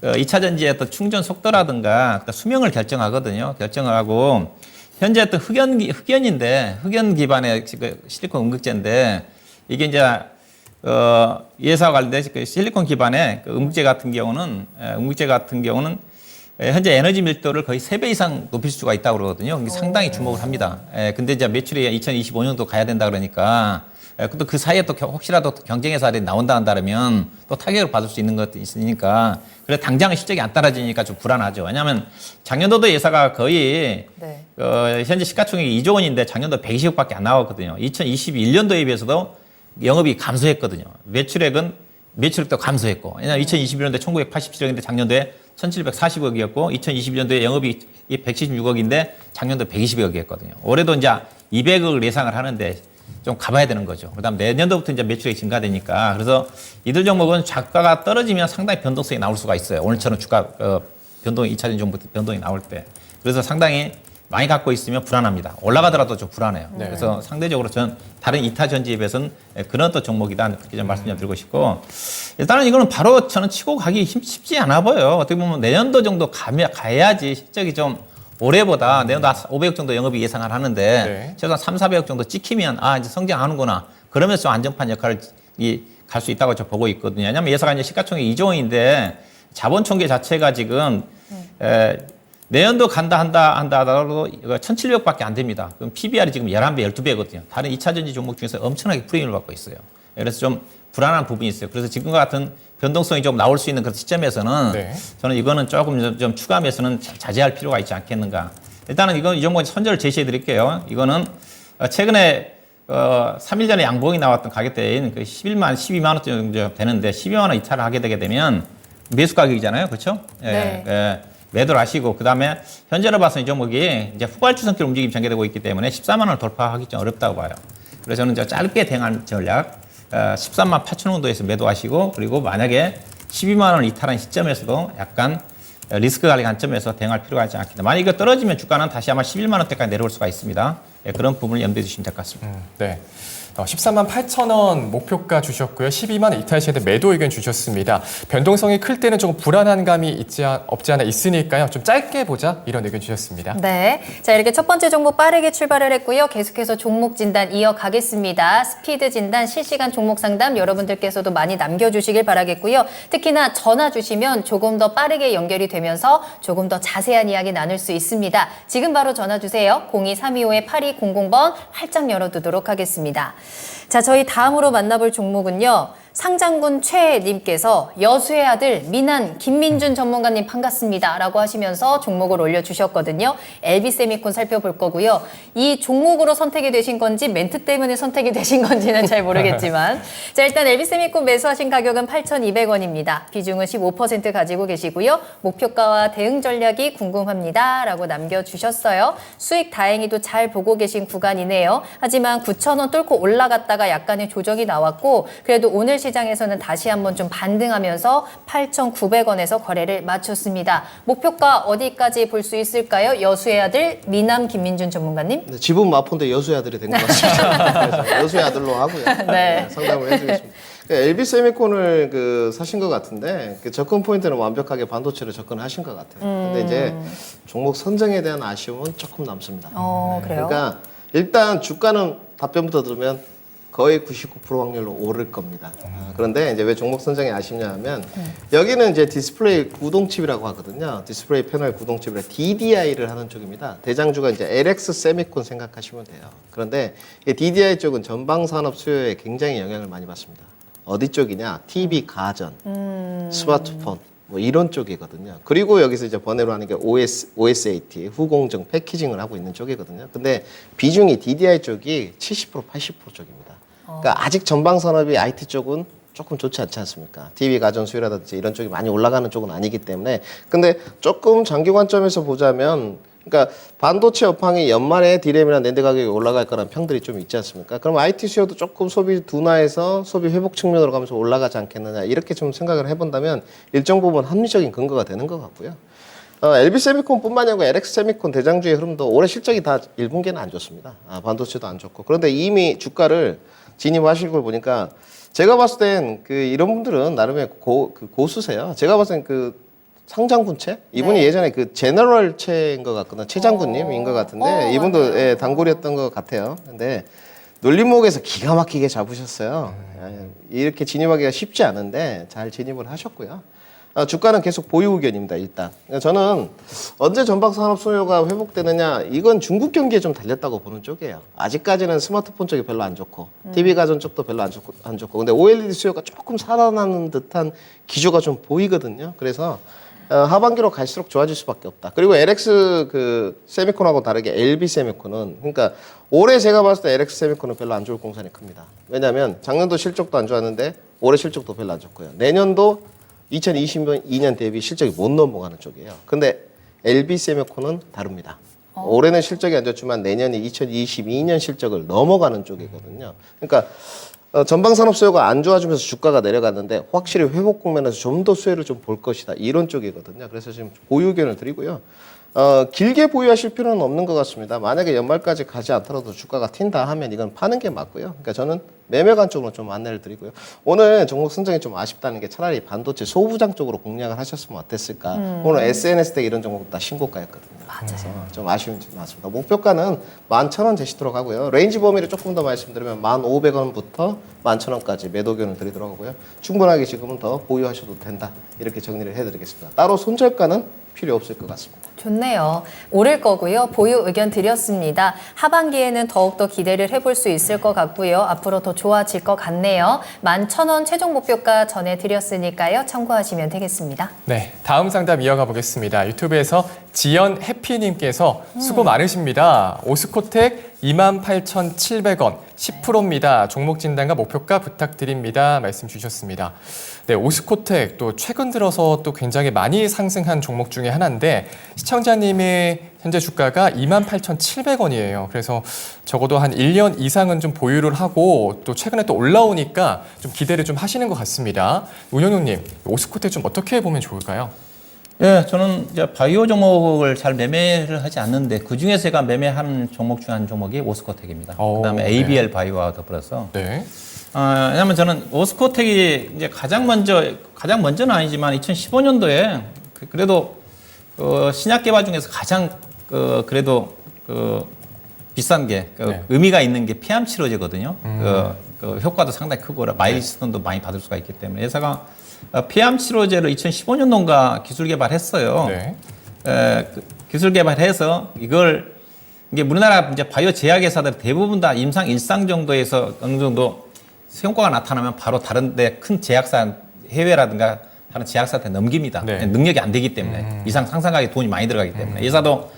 2차 전지의 어떤 충전 속도라든가 수명을 결정하거든요. 결정하고 현재 어떤 흑연인데 흑연 기반의 실리콘 음극재인데 이게 이제 예사와 관련된 실리콘 기반의 음극재 같은 경우는 현재 에너지 밀도를 거의 3배 이상 높일 수가 있다고 그러거든요. 이게 상당히 주목을 합니다. 근데 이제 매출이 2025년도 가야 된다 그러니까 또 그 사이에 또 혹시라도 경쟁 회사들이 나온다 한다면 또 타격을 받을 수 있는 것도 있으니까 그래 당장은 실적이 안 따라지니까 좀 불안하죠. 왜냐하면 작년도도 예사가 거의 네. 현재 시가총액이 2조 원인데 작년도 120억밖에 안 나왔거든요. 2021년도에 비해서도 영업이 감소했거든요. 매출액도 감소했고 왜냐하면 2021년도에 1987억인데 작년도에 1740억이었고 2021년도에 영업이 176억인데 작년도 120억이었거든요. 올해도 이제 200억을 예상을 하는데 좀 가봐야 되는 거죠. 그다음 내년도부터 이제 매출액이 증가되니까 그래서 이들 종목은 주가가 떨어지면 상당히 변동성이 나올 수가 있어요. 오늘처럼 주가 변동이 2차전 종목 변동이 나올 때 그래서 상당히 많이 갖고 있으면 불안합니다. 올라가더라도 좀 불안해요. 네. 그래서 상대적으로 저는 다른 2타 전지에 비해서는 그런 또 종목이다 그렇게 좀 말씀 좀 드리고 싶고 일단은 이거는 바로 저는 치고 가기 쉽지 않아 보여요. 어떻게 보면 내년도 정도 가야지 실적이 좀 올해보다 내년도 500억 정도 영업이 예상을 하는데 네. 최소한 300, 400억 정도 찍히면 이제 성장하는구나. 그러면서 좀 안정판 역할을 갈 수 있다고 저 보고 있거든요. 왜냐하면 예사가 이제 시가총액 2조 원인데 자본 총계 자체가 지금 내년도 간다 하더라도 1,700억밖에 안 됩니다. 그럼 PBR이 지금 11배, 12배거든요. 다른 2차 전지 종목 중에서 엄청나게 프리미엄을 받고 있어요. 그래서 좀 불안한 부분이 있어요. 그래서 지금과 같은 변동성이 좀 나올 수 있는 그런 시점에서는 네. 저는 이거는 조금 좀 추가 매수는 자제할 필요가 있지 않겠는가. 일단은 이 종목의 선절을 제시해 드릴게요. 이거는 최근에 3일 전에 양봉이 나왔던 가격대인 그 12만 원 정도 되는데 12만 원 이탈을 하게 되게 되면 매수 가격이잖아요. 그렇죠? 네. 매도를 하시고 그다음에 현재로 봐서 이 종목이 이제 후발주선길 움직임이 전개되고 있기 때문에 14만 원을 돌파하기 좀 어렵다고 봐요. 그래서 저는 짧게 대응할 전략 13만 8천 정도에서 매도하시고 그리고 만약에 12만 원 이탈한 시점에서도 약간 리스크 관리 관점에서 대응할 필요가 있지 않겠다. 만약 이거 떨어지면 주가는 다시 아마 11만 원대까지 내려올 수가 있습니다. 그런 부분을 염두에 두시면 될 것 같습니다. 네. 13만 8천 원 목표가 주셨고요. 12만 원 이탈 시에 매도 의견 주셨습니다. 변동성이 클 때는 조금 불안한 감이 없지 않아 있으니까요. 좀 짧게 보자 이런 의견 주셨습니다. 네. 자, 이렇게 첫 번째 종목 빠르게 출발을 했고요. 계속해서 종목 진단 이어가겠습니다. 스피드 진단, 실시간 종목 상담 여러분들께서도 많이 남겨주시길 바라겠고요. 특히나 전화 주시면 조금 더 빠르게 연결이 되면서 조금 더 자세한 이야기 나눌 수 있습니다. 지금 바로 전화 주세요. 02-325-8200번 활짝 열어두도록 하겠습니다. 자, 저희 다음으로 만나볼 종목은요. 상장군 최님께서 여수의 아들 미난 김민준 전문가님 반갑습니다 라고 하시면서 종목을 올려주셨거든요. LB세미콘 살펴볼 거고요. 이 종목으로 선택이 되신 건지 멘트 때문에 선택이 되신 건지는 잘 모르겠지만 자, 일단 LB세미콘 매수하신 가격은 8,200원입니다. 비중은 15% 가지고 계시고요. 목표가와 대응 전략이 궁금합니다 라고 남겨주셨어요. 수익 다행히도 잘 보고 계신 구간이네요. 하지만 9,000원 뚫고 올라갔다가 약간의 조정이 나왔고 그래도 오늘 시장에서는 다시 한번 좀 반등하면서 8,900원에서 거래를 마쳤습니다. 목표가 어디까지 볼 수 있을까요? 여수의 아들 미남 김민준 전문가님. 네, 집은 마포인데 여수의 아들이 된 것 같습니다. 그래서 여수의 아들로 하고요. 네. 상담을 해드리겠습니다. LB 세미콘을 사신 것 같은데 그 접근 포인트는 완벽하게 반도체로 접근하신 것 같아요. 근데 이제 종목 선정에 대한 아쉬움은 조금 남습니다. 그래요? 그러니까 일단 주가는 답변부터 들으면 거의 99% 확률로 오를 겁니다. 그런데 이제 왜 종목 선정이 아쉽냐 하면 여기는 이제 디스플레이 구동칩이라고 하거든요. 디스플레이 패널 구동칩이라 DDI를 하는 쪽입니다. 대장주가 이제 LX 세미콘 생각하시면 돼요. 그런데 이 DDI 쪽은 전방 산업 수요에 굉장히 영향을 많이 받습니다. 어디 쪽이냐? TV 가전, 스마트폰 뭐 이런 쪽이거든요. 그리고 여기서 이제 번외로 하는 게 OSAT, 후공정, 패키징을 하고 있는 쪽이거든요. 근데 비중이 DDI 쪽이 70%, 80% 쪽입니다. 그러니까 아직 전방 산업이 IT 쪽은 조금 좋지 않지 않습니까? TV 가전 수요라든지 이런 쪽이 많이 올라가는 쪽은 아니기 때문에. 근데 조금 장기 관점에서 보자면, 그러니까 반도체 업황이 연말에 디램이나 낸드 가격이 올라갈 거라는 평들이 좀 있지 않습니까? 그럼 IT 수요도 조금 소비 둔화해서 소비 회복 측면으로 가면서 올라가지 않겠느냐, 이렇게 좀 생각을 해본다면 일정 부분 합리적인 근거가 되는 것 같고요. LB 세미콘뿐만이 아니고 LX 세미콘 대장주의 흐름도 올해 실적이 다 1분기는 안 좋습니다. 반도체도 안 좋고. 그런데 이미 주가를 진입하실 걸 보니까 제가 봤을 땐 이런 분들은 나름의 고수세요. 제가 봤을 땐 상장군체? 이분이 예전에 제너럴체인 것 같거든요. 최 장군님인 것 같은데 이분도 예, 단골이었던 것 같아요. 근데 놀림목에서 기가 막히게 잡으셨어요. 이렇게 진입하기가 쉽지 않은데 잘 진입을 하셨고요. 주가는 계속 보유 의견입니다, 일단. 저는 언제 전방 산업 수요가 회복되느냐, 이건 중국 경기에 좀 달렸다고 보는 쪽이에요. 아직까지는 스마트폰 쪽이 별로 안 좋고, TV 가전 쪽도 별로 안 좋고. 근데 OLED 수요가 조금 살아나는 듯한 기조가 좀 보이거든요. 그래서 하반기로 갈수록 좋아질 수밖에 없다. 그리고 LX 세미콘하고 다르게 LB 세미콘은, 그러니까 올해 제가 봤을 때 LX 세미콘은 별로 안 좋을 공산이 큽니다. 왜냐하면 작년도 실적도 안 좋았는데 올해 실적도 별로 안 좋고요. 내년도 2022년 대비 실적이 못 넘어가는 쪽이에요. 근데 LB 세미콘은 다릅니다. 올해는 실적이 안 좋지만 내년이 2022년 실적을 넘어가는 쪽이거든요. 그러니까 전방 산업 수요가 안 좋아지면서 주가가 내려갔는데 확실히 회복 국면에서 좀 더 수혜를 좀 볼 것이다. 이런 쪽이거든요. 그래서 지금 보유 의견을 드리고요. 길게 보유하실 필요는 없는 것 같습니다. 만약에 연말까지 가지 않더라도 주가가 튄다 하면 이건 파는 게 맞고요. 그러니까 저는 매매관 쪽으로 좀 안내를 드리고요. 오늘 종목 선정이 좀 아쉽다는 게 차라리 반도체 소부장 쪽으로 공략을 하셨으면 어땠을까. 오늘 SNS 때 이런 종목 다 신고가였거든요. 그래서 좀 아쉬움이 좀 나왔습니다. 목표가는 11,000원 제시도록 하고요. 레인지 범위를 조금 더 말씀드리면 1,500원부터 11,000원까지 매도 의견을 드리도록 하고요. 충분하게 지금은 더 보유하셔도 된다. 이렇게 정리를 해드리겠습니다. 따로 손절가는 필요 없을 것 같습니다. 좋네요. 오를 거고요. 보유 의견 드렸습니다. 하반기에는 더욱더 기대를 해볼 수 있을 것 같고요. 앞으로 더 좋아질 것 같네요. 11,000원 최종 목표가 전해드렸으니까요. 참고하시면 되겠습니다. 네, 다음 상담 이어가 보겠습니다. 유튜브에서 지연 해피님께서 수고 많으십니다. 오스코텍 28,700원 10%입니다. 종목 진단과 목표가 부탁드립니다. 말씀 주셨습니다. 네, 오스코텍 또 최근 들어서 또 굉장히 많이 상승한 종목 중에 하나인데 시청자님의 현재 주가가 28,700원이에요. 그래서 적어도 한 1년 이상은 좀 보유를 하고 또 최근에 또 올라오니까 좀 기대를 좀 하시는 것 같습니다. 운영용님, 오스코텍 좀 어떻게 보면 좋을까요? 예, 저는 이제 바이오 종목을 잘 매매를 하지 않는데 그 중에서 제가 매매하는 종목 중 한 종목이 오스코텍입니다. 그다음에 ABL 바이오와 더불어서. 네. 왜냐하면 저는 오스코텍이 이제 가장 먼저는 아니지만 2015년도에 그래도 신약 개발 중에서 가장 그래도 비싼 게 네. 의미가 있는 게 폐암 치료제거든요. 그 효과도 상당히 크고 마일스톤도 많이 받을 수가 있기 때문에 회사가 폐암 치료제를 2015년도인가 기술 개발했어요. 네. 기술 개발해서 이게 우리나라 이제 바이오 제약 회사들 대부분 다 임상 1상 정도에서 어느 정도 성과가 나타나면 바로 다른데 큰 제약사 해외라든가 다른 제약사한테 넘깁니다. 네. 능력이 안 되기 때문에 이상 상상하기 돈이 많이 들어가기 때문에 회사도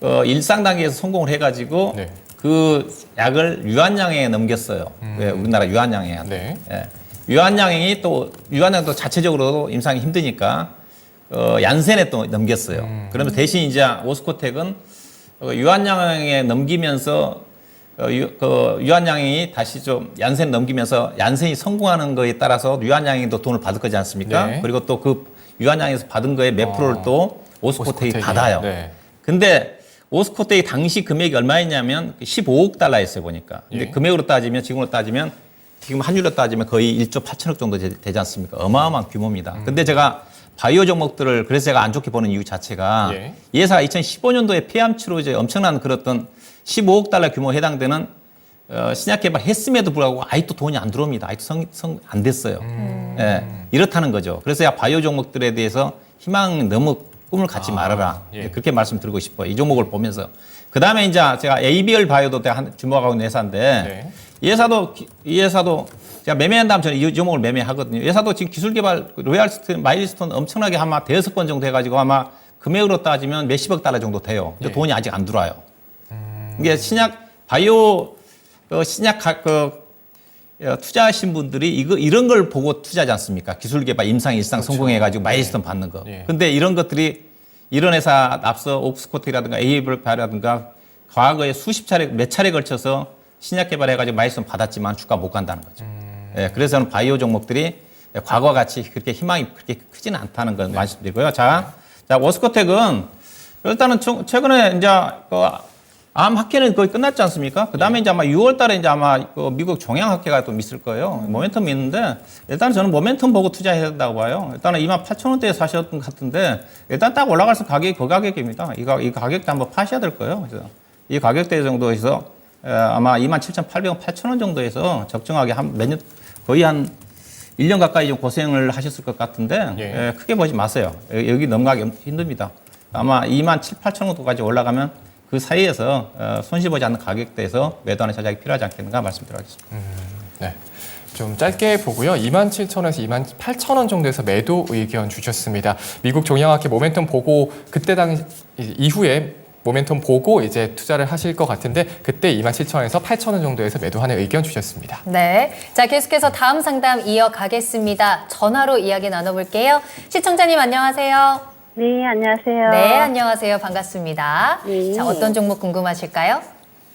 1상 단계에서 성공을 해가지고 네. 그 약을 유한양에 넘겼어요. 왜 우리나라 유한양에. 네. 예. 유한양도 자체적으로 임상이 힘드니까 얀센에 또 넘겼어요. 그러면 대신 이제 오스코텍은 유한양에 넘기면서 유한양이 다시 좀 얀센 넘기면서 얀센이 성공하는 거에 따라서 유한양이도 돈을 받을 거지 않습니까? 네. 그리고 또 그 유한양에서 받은 거에 몇 프로를 또 오스코텍이 받아요. 네. 근데 오스코텍이 당시 금액이 얼마였냐면 15억 달러였어요, 보니까. 근데 예. 금액으로 따지면, 지금으로 따지면 지금 환율로 따지면 거의 1조 8천억 정도 되지 않습니까? 어마어마한 규모입니다. 근데 제가 바이오 종목들을 그래서 제가 안 좋게 보는 이유 자체가 예. 이 회사가 2015년도에 폐암치료 이제 엄청난 그랬던 15억 달러 규모 해당되는 신약 개발했음에도 불구하고 아직도 돈이 안 들어옵니다. 아직도 안 됐어요. 예, 이렇다는 거죠. 그래서 야 바이오 종목들에 대해서 희망 너무 꿈을 갖지 말아라. 예. 그렇게 말씀드리고 싶어요. 이 종목을 보면서. 그 다음에 이제 제가 ABL 바이오도 주목하고 있는 회사인데 네. 이 회사도 제가 매매한다면 저는 이 종목을 매매하거든요. 이 회사도 지금 기술 개발 로얄스톤, 마일스톤 엄청나게 아마 5번 정도 해가지고 아마 금액으로 따지면 몇십억 달러 정도 돼요. 근데 예. 돈이 아직 안 들어와요. 이게 바이오 신약 투자하신 분들이 이런 걸 보고 투자하지 않습니까? 기술 개발 임상 일상 성공해가지고 마일스톤 받는 거. 예. 근데 이런 것들이 이런 회사 앞서 옥스코트라든가 ABL라든가 과거에 몇 차례 걸쳐서 신약 개발해가지고 마일스톤 받았지만 주가 못 간다는 거죠. 예, 그래서 저는 바이오 종목들이 과거와 같이 그렇게 희망이 그렇게 크지는 않다는 건 말씀드리고요. 자, 워스코텍은 일단은 최근에 이제 암 학회는 거의 끝났지 않습니까? 그 다음에 이제 아마 6월 달에 이제 아마 미국 종양 학회가 좀 있을 거예요. 모멘텀이 있는데, 일단 저는 모멘텀 보고 투자해야 된다고 봐요. 일단은 28,000원대에 사셨던 것 같은데, 일단 딱 올라가서 가격이 그 가격입니다. 이 가격대 한번 파셔야 될 거예요. 그래서 이 가격대 정도에서 아마 27,800원, 8,000원 정도에서 적정하게 거의 한 1년 가까이 좀 고생을 하셨을 것 같은데, 예. 크게 보지 마세요. 여기 넘어가기 힘듭니다. 아마 28,000원까지 올라가면 그 사이에서 손실 보지 않는 가격대에서 매도하는 전략이 필요하지 않겠는가 말씀드리겠습니다. 네. 좀 짧게 보고요. 27,000원에서 28,000원 정도에서 매도 의견 주셨습니다. 미국 종양학회 모멘텀 보고 그때 이후에 모멘텀 보고 이제 투자를 하실 것 같은데 그때 27,000원에서 8,000원 정도에서 매도하는 의견 주셨습니다. 네. 자, 계속해서 다음 상담 이어가겠습니다. 전화로 이야기 나눠볼게요. 시청자님 안녕하세요. 네, 안녕하세요. 네, 안녕하세요. 반갑습니다. 네. 자, 어떤 종목 궁금하실까요?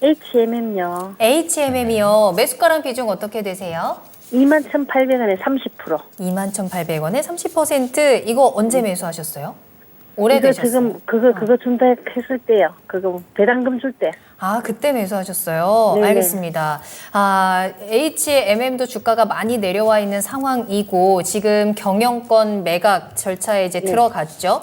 HMM요. HMM이요. 매수가랑 비중 어떻게 되세요? 21,800원에 30%. 21,800원에 30%. 이거 언제 매수하셨어요? 오래되셨어요? 지금 그거 준다 했을 때요. 그거 배당금 줄 때. 아, 그때 매수하셨어요. 네네. 알겠습니다. HMM도 주가가 많이 내려와 있는 상황이고 지금 경영권 매각 절차에 이제 들어갔죠.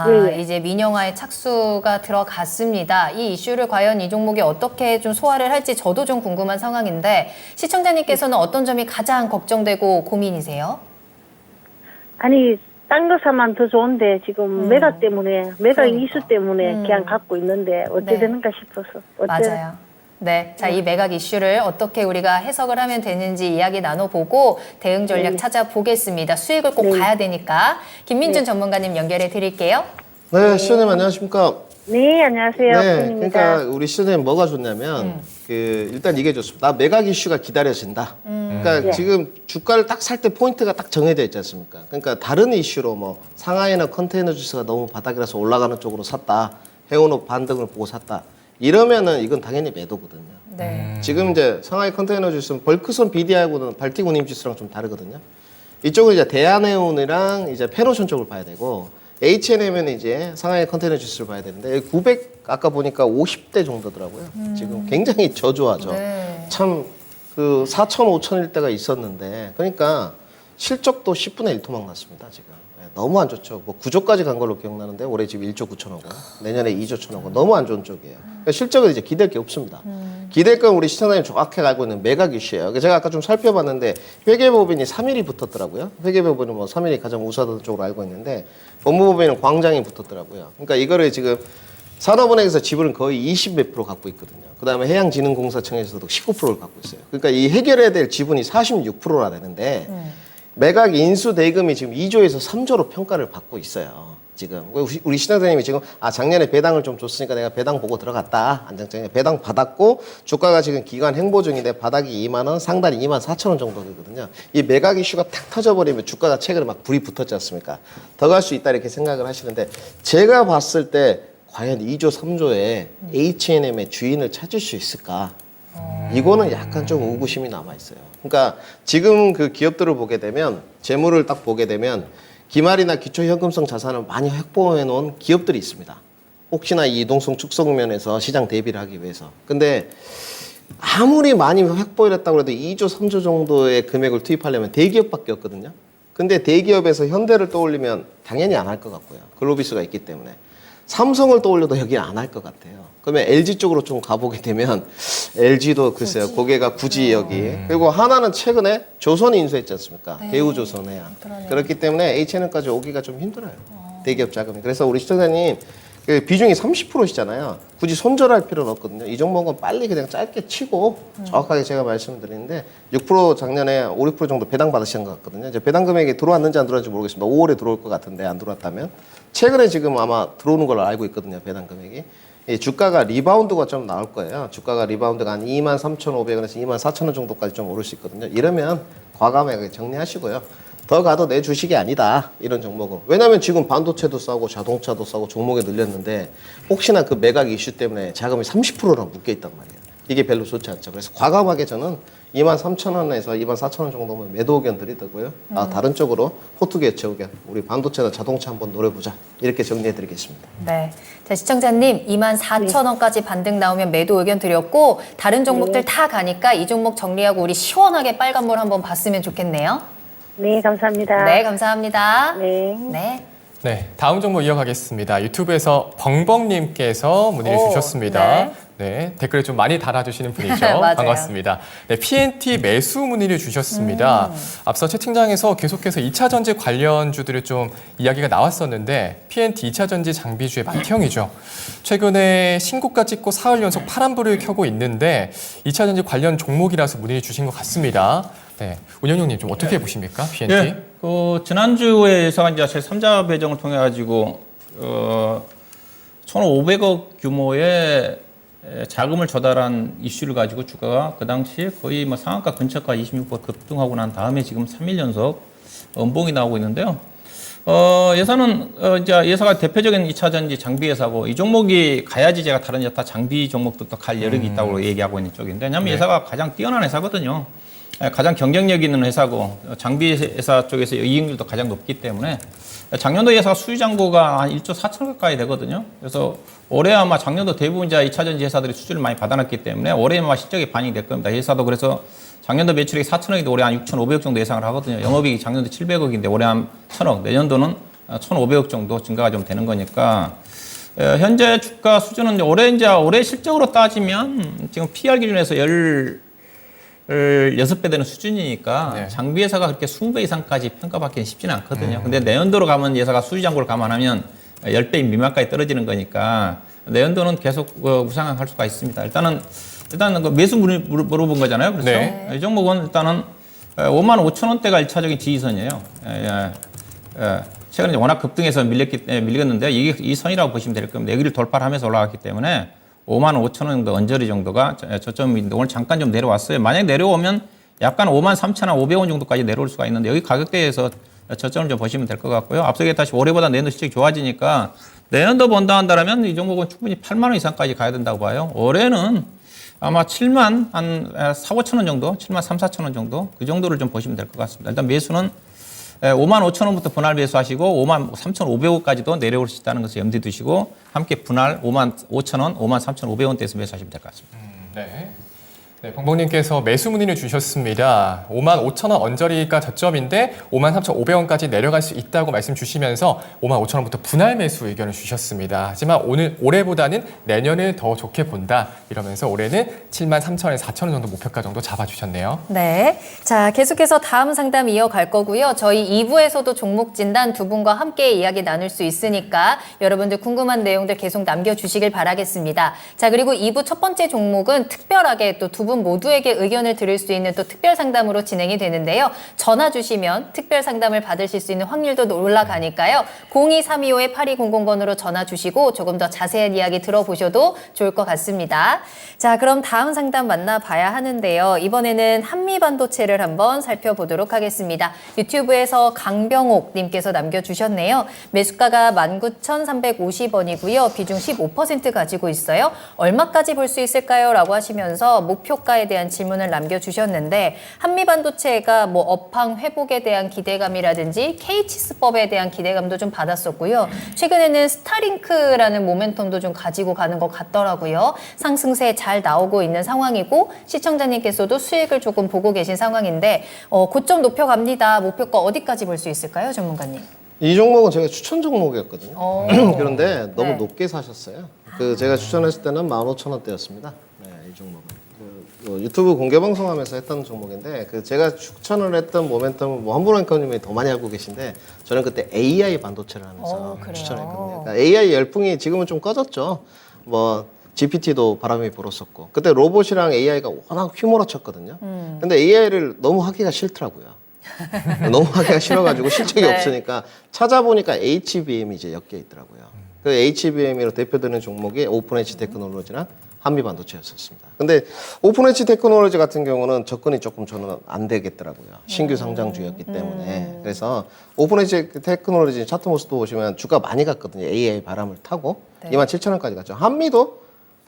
네네. 이제 민영화의 착수가 들어갔습니다. 이 이슈를 과연 이 종목이 어떻게 좀 소화를 할지 저도 좀 궁금한 상황인데 시청자님께서는 어떤 점이 가장 걱정되고 고민이세요? 아니, 딴 거 사면 더 좋은데 지금 매각 때문에, 매각 이슈 때문에 그냥 갖고 있는데 어떻게 네. 되는가 싶어서. 맞아요. 네. 자, 이 매각 이슈를 어떻게 우리가 해석을 하면 되는지 이야기 나눠보고 대응 전략 네네. 찾아보겠습니다. 수익을 꼭 네. 봐야 되니까. 김민준 전문가님 연결해 드릴게요. 네, 시장님 안녕하십니까? 네, 안녕하세요. 네, 팬입니다. 그러니까 우리 시장님 뭐가 좋냐면 일단 이게 좋습니다. 나 매각 이슈가 기다려진다. 그러니까 네. 지금 주가를 딱 살 때 포인트가 딱 정해져 있지 않습니까? 그러니까 다른 이슈로 뭐 상하이나 컨테이너 주스가 너무 바닥이라서 올라가는 쪽으로 샀다. 해운업 반등을 보고 샀다. 이러면은 이건 당연히 매도거든요. 네. 지금 이제 상하이 컨테이너 주스는 벌크선 BDI하고는 발틱 운임 지수랑 좀 다르거든요. 이쪽은 이제 대한해운이랑 이제 페노션 쪽을 봐야 되고 H&M은 이제 상하이 컨테이너 주스를 봐야 되는데 900 아까 보니까 50대 정도더라고요. 지금 굉장히 저조하죠. 네. 참 그 4천, 5천일 때가 있었는데 그러니까 실적도 10분의 1 토막 났습니다. 지금. 네, 너무 안 좋죠. 뭐 9조까지 간 걸로 기억나는데 올해 지금 1조 9천억 원, 내년에 2조 1천억 원 너무 안 좋은 쪽이에요. 그러니까 실적은 이제 기댈 게 없습니다. 기댈 건 우리 시청자님 정확하게 알고 있는 매각 이슈예요. 제가 아까 좀 살펴봤는데 회계법인이 3일이 붙었더라고요. 회계법인은 뭐 3일이 가장 우수하다는 쪽으로 알고 있는데 법무법인은 광장이 붙었더라고요. 그러니까 이거를 지금 산업은행에서 지분을 거의 20 몇 프로 갖고 있거든요. 그다음에 해양진흥공사청에서도 19%를 갖고 있어요. 그러니까 이 해결해야 될 지분이 46%나 되는데 매각 인수 대금이 지금 2조에서 3조로 평가를 받고 있어요. 지금 우리 신하대님이 지금 작년에 배당을 좀 줬으니까 내가 배당 보고 들어갔다. 안장장에 배당 받았고 주가가 지금 기간 행보 중인데 바닥이 2만 원, 상단이 2만 4천 원 정도 되거든요. 이 매각 이슈가 탁 터져버리면 주가가 최근에 막 불이 붙었지 않습니까? 더 갈 수 있다 이렇게 생각을 하시는데 제가 봤을 때 과연 2조, 3조에 H&M의 주인을 찾을 수 있을까? 이거는 약간 좀 의구심이 남아있어요. 그러니까 지금 그 기업들을 보게 되면 재물을 딱 보게 되면 기말이나 기초현금성 자산을 많이 확보해 놓은 기업들이 있습니다. 혹시나 이 이동성 축소 면에서 시장 대비를 하기 위해서. 근데 아무리 많이 확보를 했다고 해도 2조, 3조 정도의 금액을 투입하려면 대기업밖에 없거든요. 근데 대기업에서 현대를 떠올리면 당연히 안 할 것 같고요. 글로비스가 있기 때문에. 삼성을 떠올려도 여기는 안 할 것 같아요. 그러면 LG 쪽으로 좀 가보게 되면 LG도 글쎄요. 고개가 굳이 여기. 그리고 하나는 최근에 조선이 인수했지 않습니까? 대우조선해양. 그렇기 때문에 H&M까지 오기가 좀 힘들어요. 대기업 자금이. 그래서 우리 시청자님 그 비중이 30%시잖아요. 굳이 손절할 필요는 없거든요. 이 종목은 빨리 그냥 짧게 치고 정확하게 제가 말씀드리는데 6% 작년에 5, 6% 정도 배당 받으신 것 같거든요. 이제 배당 금액이 들어왔는지 안 들어왔는지 모르겠습니다. 5월에 들어올 것 같은데 안 들어왔다면 최근에 지금 아마 들어오는 걸로 알고 있거든요. 배당 금액이. 이 주가가 리바운드가 좀 나올 거예요. 주가가 리바운드가 한 23,500원에서 24,000원 정도까지 좀 오를 수 있거든요. 이러면 과감하게 정리하시고요. 더 가도 내 주식이 아니다. 이런 종목은. 왜냐하면 지금 반도체도 싸고 자동차도 싸고 종목에 늘렸는데 혹시나 그 매각 이슈 때문에 자금이 30%나 묶여있단 말이에요. 이게 별로 좋지 않죠. 그래서 과감하게 저는 23,000원에서 24,000원 정도면 매도 의견 드리더고요. 다른 쪽으로 포트기에 채우게 우리 반도체나 자동차 한번 노려보자. 이렇게 정리해드리겠습니다. 네. 자, 시청자님 24,000원까지 반등 나오면 매도 의견 드렸고 다른 종목들 다 가니까 이 종목 정리하고 우리 시원하게 빨간불 한번 봤으면 좋겠네요. 네, 감사합니다. 네, 감사합니다. 네. 네. 네, 다음 종목 이어가겠습니다. 유튜브에서 벙벙님께서 문의를 오, 주셨습니다. 네. 네, 댓글에 좀 많이 달아주시는 분이죠. 맞아요. 반갑습니다. 네, PNT 매수 문의를 주셨습니다. 앞서 채팅장에서 계속해서 2차 전지 관련주들을 좀 이야기가 나왔었는데 PNT 2차 전지 장비주의 맏형이죠. 최근에 신고가 찍고 사흘 연속 파란불을 켜고 있는데 2차 전지 관련 종목이라서 문의를 주신 것 같습니다. 네, 운영용님 좀 어떻게 보십니까, PNT? 예, 지난주에 예상한 이제 제3자 배정을 통해 가지고 1,500억 규모의 자금을 조달한 이슈를 가지고 주가가 그 당시에 거의 뭐 상한가 근처까지 26% 급등하고 난 다음에 지금 3일 연속 음봉이 나오고 있는데요. 예사는 이제 예사가 대표적인 2차 전지 장비 회사고 이 종목이 가야지 제가 다른 여타 장비 종목들도 갈 여력이 있다고 얘기하고 있는 쪽인데 왜냐하면 예사가 가장 뛰어난 회사거든요. 가장 경쟁력 있는 회사고 장비 회사 쪽에서 이익률도 가장 높기 때문에 작년도 예사가 수주잔고가 한 1조 4천 가까이 되거든요. 그래서 올해 아마 작년도 대부분 이제 2차 전지 회사들이 수주를 많이 받아놨기 때문에 올해 아마 실적이 반영이 될 겁니다. 회사도 그래서 작년도 매출액이 4천억인데 올해 한 6,500억 정도 예상을 하거든요. 영업이익이 작년도 700억인데 올해 한 1,000억, 내년도는 1,500억 정도 증가가 좀 되는 거니까 현재 주가 수준은 올해 실적으로 따지면 지금 PR 기준에서 16배 되는 수준이니까 네. 장비 회사가 그렇게 20배 이상까지 평가받기는 쉽지는 않거든요. 근데 내년도로 가면 예사가 수주잔고를 감안하면 10배 미만까지 떨어지는 거니까 내년도는 계속 우상향할 수가 있습니다. 일단 그 매수 물어본 거잖아요. 그렇죠? 네. 이 종목은 일단은 55,000원대가 1차적인 지지선이에요. 최근에 워낙 급등해서 밀렸는데 이게 이 선이라고 보시면 될 겁니다. 여기를 돌파를 하면서 올라갔기 때문에 55,000원 정도 언저리 정도가 저점인데 오늘 잠깐 좀 내려왔어요. 만약 내려오면 약간 53,500원 정도까지 내려올 수가 있는데 여기 가격대에서 저점을 좀 보시면 될 것 같고요. 앞서 얘기했다시피 올해보다 내년도 실적이 좋아지니까 내년도 본다 한다면 이 종목은 충분히 8만 원 이상까지 가야 된다고 봐요. 올해는 아마 7만 한 4,5,000원 정도, 7만 3,4,000원 정도 그 정도를 좀 보시면 될 것 같습니다. 일단 매수는 55,000원부터 분할 매수하시고 53,500원까지도 내려올 수 있다는 것을 염두에 두시고 함께 분할 55,000원, 53,500원대에서 매수하시면 될 것 같습니다. 네. 네, 벙벙님께서 매수 문의를 주셨습니다. 55,000원 언저리가 저점인데 53,500원까지 내려갈 수 있다고 말씀 주시면서 55,000원부터 분할 매수 의견을 주셨습니다. 하지만 올해보다는 내년을 더 좋게 본다 이러면서 올해는 73,000원에서 4,000원 정도 목표가 정도 잡아주셨네요. 네. 자, 계속해서 다음 상담 이어갈 거고요. 저희 2부에서도 종목 진단 두 분과 함께 이야기 나눌 수 있으니까 여러분들 궁금한 내용들 계속 남겨주시길 바라겠습니다. 자, 그리고 2부 첫 번째 종목은 특별하게 또 두 분 모두에게 의견을 드릴 수 있는 또 특별 상담으로 진행이 되는데요. 전화 주시면 특별 상담을 받으실 수 있는 확률도 올라가니까요. 02-325-8200번으로 전화 주시고 조금 더 자세한 이야기 들어보셔도 좋을 것 같습니다. 자, 그럼 다음 상담 만나봐야 하는데요. 이번에는 한미반도체를 한번 살펴보도록 하겠습니다. 유튜브에서 강병옥 님께서 남겨주셨네요. 매수가가 19,350원이고요. 비중 15% 가지고 있어요. 얼마까지 볼 수 있을까요? 라고 하시면서 목표 평가에 대한 질문을 남겨주셨는데 한미반도체가 뭐 업황 회복에 대한 기대감이라든지 K치스법에 대한 기대감도 좀 받았었고요. 최근에는 스타링크라는 모멘텀도 좀 가지고 가는 것 같더라고요. 상승세 잘 나오고 있는 상황이고 시청자님께서도 수익을 조금 보고 계신 상황인데 고점 높여갑니다. 목표가 어디까지 볼 수 있을까요, 전문가님? 이 종목은 제가 추천 종목이었거든요. 그런데 너무 네. 높게 사셨어요. 제가 추천했을 때는 15,000원대였습니다. 네, 이 종목은. 유튜브 공개 방송하면서 했던 종목인데 제가 추천을 했던 모멘텀은 뭐 한보라님이 더 많이 알고 계신데 저는 그때 AI 반도체를 하면서 그래요? 추천했거든요. 그러니까 AI 열풍이 지금은 좀 꺼졌죠. 뭐 GPT도 바람이 불었었고 그때 로봇이랑 AI가 워낙 휘몰아쳤거든요. 근데 AI를 너무 하기가 싫더라고요. 너무 하기가 싫어가지고 실적이 네. 없으니까 찾아보니까 HBM이 이제 엮여 있더라고요. 그 HBM으로 대표되는 종목이 오픈엣지 테크놀로지랑 한미반도체였었습니다. 근데 오픈엣지 테크놀로지 같은 경우는 접근이 조금 저는 안 되겠더라고요. 신규 상장주였기 때문에. 그래서 오픈엣지 테크놀로지 차트 모습도 보시면 주가 많이 갔거든요. AI 바람을 타고 네. 27,000원까지 갔죠. 한미도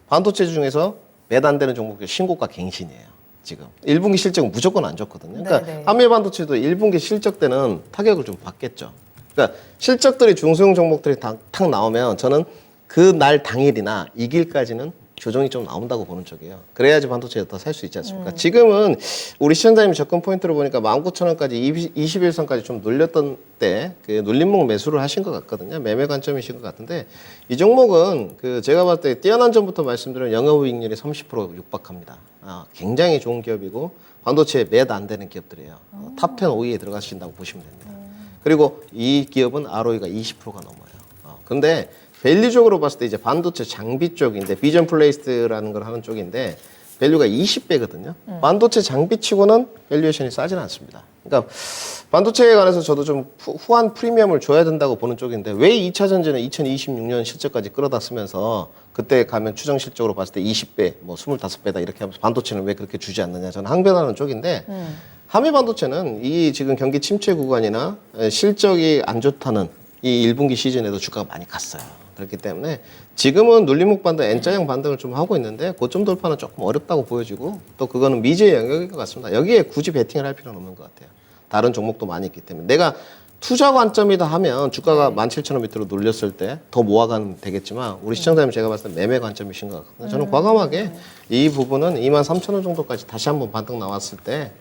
반도체 중에서 매도 안 되는 종목이 신고가 갱신이에요. 지금 1분기 실적은 무조건 안 좋거든요. 그러니까 네네. 한미반도체도 1분기 실적 때는 타격을 좀 받겠죠. 그러니까 실적들이 중소형 종목들이 탁 나오면 저는 그 날 당일이나 이 길까지는 조정이 좀 나온다고 보는 쪽이에요. 그래야지 반도체에 더 살 수 있지 않습니까? 지금은 우리 시청자님 접근 포인트로 보니까 19,000원까지 21선까지 좀 눌렸던 때 그 눌림목 매수를 하신 것 같거든요. 매매 관점이신 것 같은데 이 종목은 제가 봤을 때 뛰어난 점부터 말씀드린 영업이익률이 30% 육박합니다. 굉장히 좋은 기업이고 반도체에 매도 안 되는 기업들이에요. 탑10 5위에 들어가신다고 보시면 됩니다. 그리고 이 기업은 ROE가 20%가 넘어요. 근데 밸류적으로 봤을 때 이제 반도체 장비 쪽인데 비전 플레이스라는 걸 하는 쪽인데 밸류가 20배거든요. 반도체 장비치고는 밸류에이션이 싸지는 않습니다. 그러니까 반도체에 관해서 저도 좀 후한 프리미엄을 줘야 된다고 보는 쪽인데 왜 2차 전지는 2026년 실적까지 끌어다 쓰면서 그때 가면 추정 실적으로 봤을 때 20배, 뭐 25배다 이렇게 하면서 반도체는 왜 그렇게 주지 않느냐 저는 항변하는 쪽인데 한미 반도체는 이 지금 경기 침체 구간이나 실적이 안 좋다는 이 1분기 시즌에도 주가가 많이 갔어요. 그렇기 때문에 지금은 눌림목 반등, N자형 반등을 좀 하고 있는데 고점 돌파는 조금 어렵다고 보여지고 또 그거는 미지의 영역인 것 같습니다. 여기에 굳이 베팅을 할 필요는 없는 것 같아요. 다른 종목도 많이 있기 때문에 내가 투자 관점이다 하면 주가가 17,000원 밑으로 눌렸을 때 더 모아가면 되겠지만 우리 시청자님 제가 봤을 때 매매 관점이신 것 같거든요. 저는 과감하게 이 부분은 23,000원 정도까지 다시 한번 반등 나왔을 때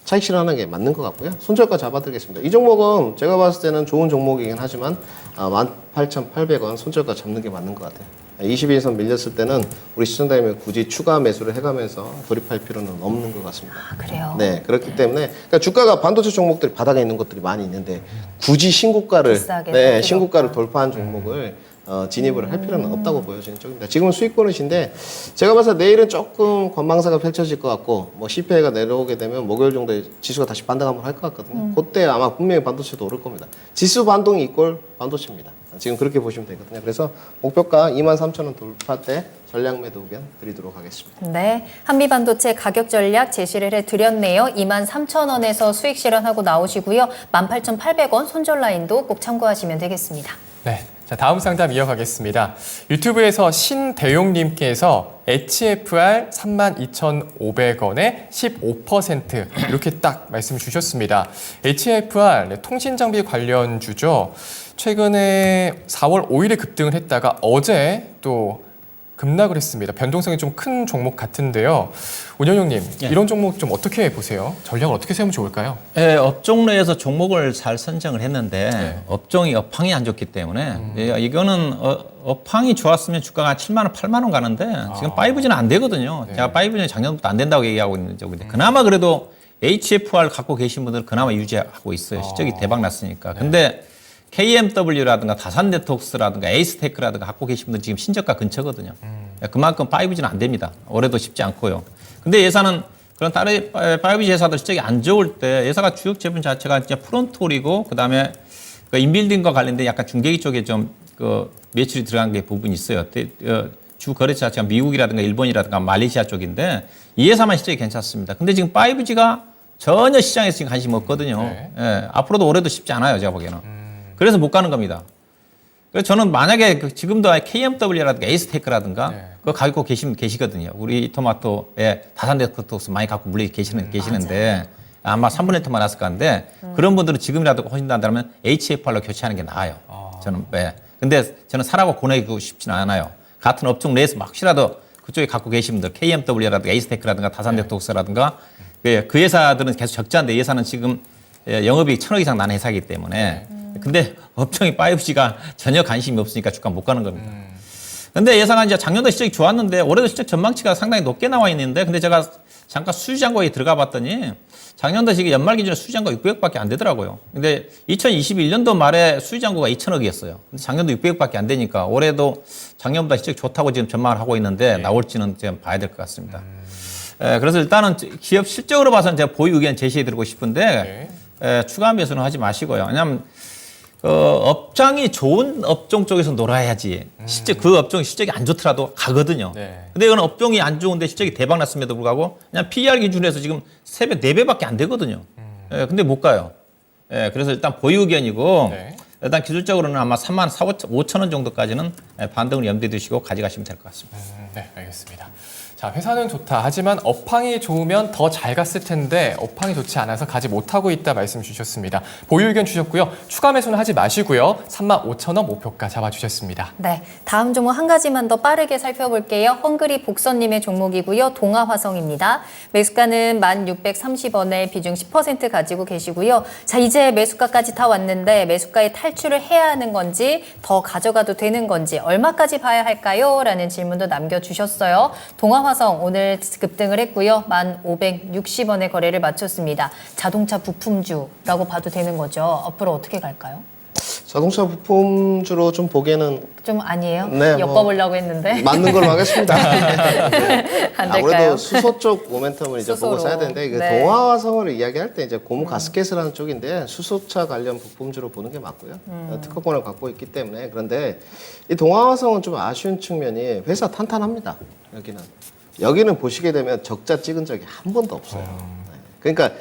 차익 실현하는 게 맞는 것 같고요. 손절가 잡아드리겠습니다. 이 종목은 제가 봤을 때는 좋은 종목이긴 하지만 18,800원 손절가 잡는 게 맞는 것 같아요. 22에서 밀렸을 때는 우리 시청자님이 굳이 추가 매수를 해가면서 돌입할 필요는 없는 것 같습니다. 그래요? 네, 그렇기 때문에 그러니까 주가가 반도체 종목들이 바닥에 있는 것들이 많이 있는데 굳이 신고가를 비싸게 신고가를 돌파한 종목을 진입을 할 필요는 없다고 보여지는 쪽입니다. 지금은 수익권이신데 제가 봐서 내일은 조금 관망사가 펼쳐질 것 같고 뭐 CPI가 내려오게 되면 목요일 정도에 지수가 다시 반등 한번 할 것 같거든요. 그때 아마 분명히 반도체도 오를 겁니다. 지수 반동이 이꼴 반도체입니다. 지금 그렇게 보시면 되거든요. 그래서 목표가 23,000원 돌파 때 전략 매도 의견 드리도록 하겠습니다. 네, 한미반도체 가격 전략 제시를 해드렸네요. 23,000원에서 수익 실현하고 나오시고요. 18,800원 손절 라인도 꼭 참고하시면 되겠습니다. 네. 자, 다음 상담 이어가겠습니다. 유튜브에서 신대용님께서 HFR 32,500원에 15% 이렇게 딱 말씀 주셨습니다. HFR 통신장비 관련주죠. 최근에 4월 5일에 급등을 했다가 어제 또 급락을 했습니다. 변동성이 좀 큰 종목 같은데요. 운영형님, 예. 이런 종목 좀 어떻게 보세요? 전략을 어떻게 세우면 좋을까요? 예, 업종 내에서 종목을 잘 선정을 했는데 네. 업종이 업황이 안 좋기 때문에 예, 이거는 업황이 좋았으면 주가가 7만 원, 8만 원 가는데 지금 5G는 안 되거든요. 네. 제가 5G는 작년부터 안 된다고 얘기하고 있는 쪽인데 그나마 그래도 HFR 갖고 계신 분들은 그나마 유지하고 있어요. 실적이 대박 났으니까. 근데 KMW라든가 다산네트웍스라든가 에이스테크라든가 갖고 계신 분들 지금 신저가 근처거든요. 그만큼 5G는 안 됩니다. 올해도 쉽지 않고요. 근데 예사는 그런 다른 5G 회사들 실적이 안 좋을 때 예사가 주력 제품 자체가 진짜 프론토리고 그다음에 그 인빌딩과 관련된 약간 중계기 쪽에 좀 그 매출이 들어간 게 부분이 있어요. 주 거래처 자체가 미국이라든가 일본이라든가 말레이시아 쪽인데 이 회사만 실적이 괜찮습니다. 근데 지금 5G가 전혀 시장에서 지금 관심이 없거든요. 네. 예, 앞으로도 올해도 쉽지 않아요, 제가 보기에는. 그래서 못 가는 겁니다. 그래서 저는 만약에 지금도 KMW라든가 에이스테크라든가 네. 그거 가지고 계시거든요. 우리 토마토에 다산데크토스 많이 갖고 계시는데 아마 3분의 1만 났을 건데 그런 분들은 지금이라도 훨씬 더 한다면 HFR로 교체하는 게 나아요. 저는 근데 저는 사라고 권하고 싶지는 않아요. 같은 업종 내에서 혹시라도 그쪽에 갖고 계신 분들 KMW라든가 에이스테크라든가 다산데크토스라든가 그 회사들은 계속 적자인데 이 회사는 지금 영업이익 1,000억 이상 나는 회사이기 때문에 근데 업종이 5G가 전혀 관심이 없으니까 주가 못 가는 겁니다. 근데 예상한 이제 작년도 실적이 좋았는데 올해도 실적 전망치가 상당히 높게 나와 있는데 근데 제가 잠깐 수주잔고에 들어가 봤더니 작년도 지금 연말 기준에 수주잔고 600억밖에 안 되더라고요. 근데 2021년도 말에 수주잔고가 2,000억이었어요. 근데 작년도 600억밖에 안 되니까 올해도 작년보다 실적이 좋다고 지금 전망을 하고 있는데 나올지는 지금 봐야 될 것 같습니다. 그래서 일단은 기업 실적으로 봐서는 제가 보유 의견 제시해 드리고 싶은데 추가 매수는 하지 마시고요. 왜냐하면 업장이 좋은 업종 쪽에서 놀아야지. 실제 그 업종이 실적이 안 좋더라도 가거든요. 네. 근데 이건 업종이 안 좋은데 실적이 대박 났음에도 불구하고 그냥 PER 기준에서 지금 3배, 4배밖에 안 되거든요. 근데 못 가요. 그래서 일단 보유 의견이고 네. 일단 기술적으로는 아마 3만 5천 원 정도까지는 반등을 염두에 두시고 가져가시면 될 것 같습니다. 네, 알겠습니다. 자, 회사는 좋다. 하지만 업황이 좋으면 더 잘 갔을 텐데 업황이 좋지 않아서 가지 못하고 있다 말씀 주셨습니다. 보유 의견 주셨고요. 추가 매수는 하지 마시고요. 35,000원 목표가 잡아주셨습니다. 네, 다음 종목 한 가지만 더 빠르게 살펴볼게요. 헝그리 복선님의 종목이고요. 동아화성입니다. 매수가는 1,630원에 비중 10% 가지고 계시고요. 자, 이제 매수가까지 다 왔는데 매수가에 탈출을 해야 하는 건지 더 가져가도 되는 건지 얼마까지 봐야 할까요? 라는 질문도 남겨주셨어요. 동아화성 오늘 급등을 했고요. 1,560원에 거래를 마쳤습니다. 자동차 부품주라고 봐도 되는 거죠. 앞으로 어떻게 갈까요? 자동차 부품주로 좀 보기에는 좀 아니에요? 네, 엮어보려고 했는데. 맞는 걸로 하겠습니다. 안 될까요? 아무래도 수소 쪽 모멘텀을 이제 수소로. 보고 써야 되는데 이게 네. 동아화성을 이야기할 때 이제 고무 가스켓이라는 쪽인데 수소차 관련 부품주로 보는 게 맞고요. 특허권을 갖고 있기 때문에 그런데 이 동아화성은 좀 아쉬운 측면이 회사 탄탄합니다. 여기는 보시게 되면 적자 찍은 적이 한 번도 없어요. 네. 그러니까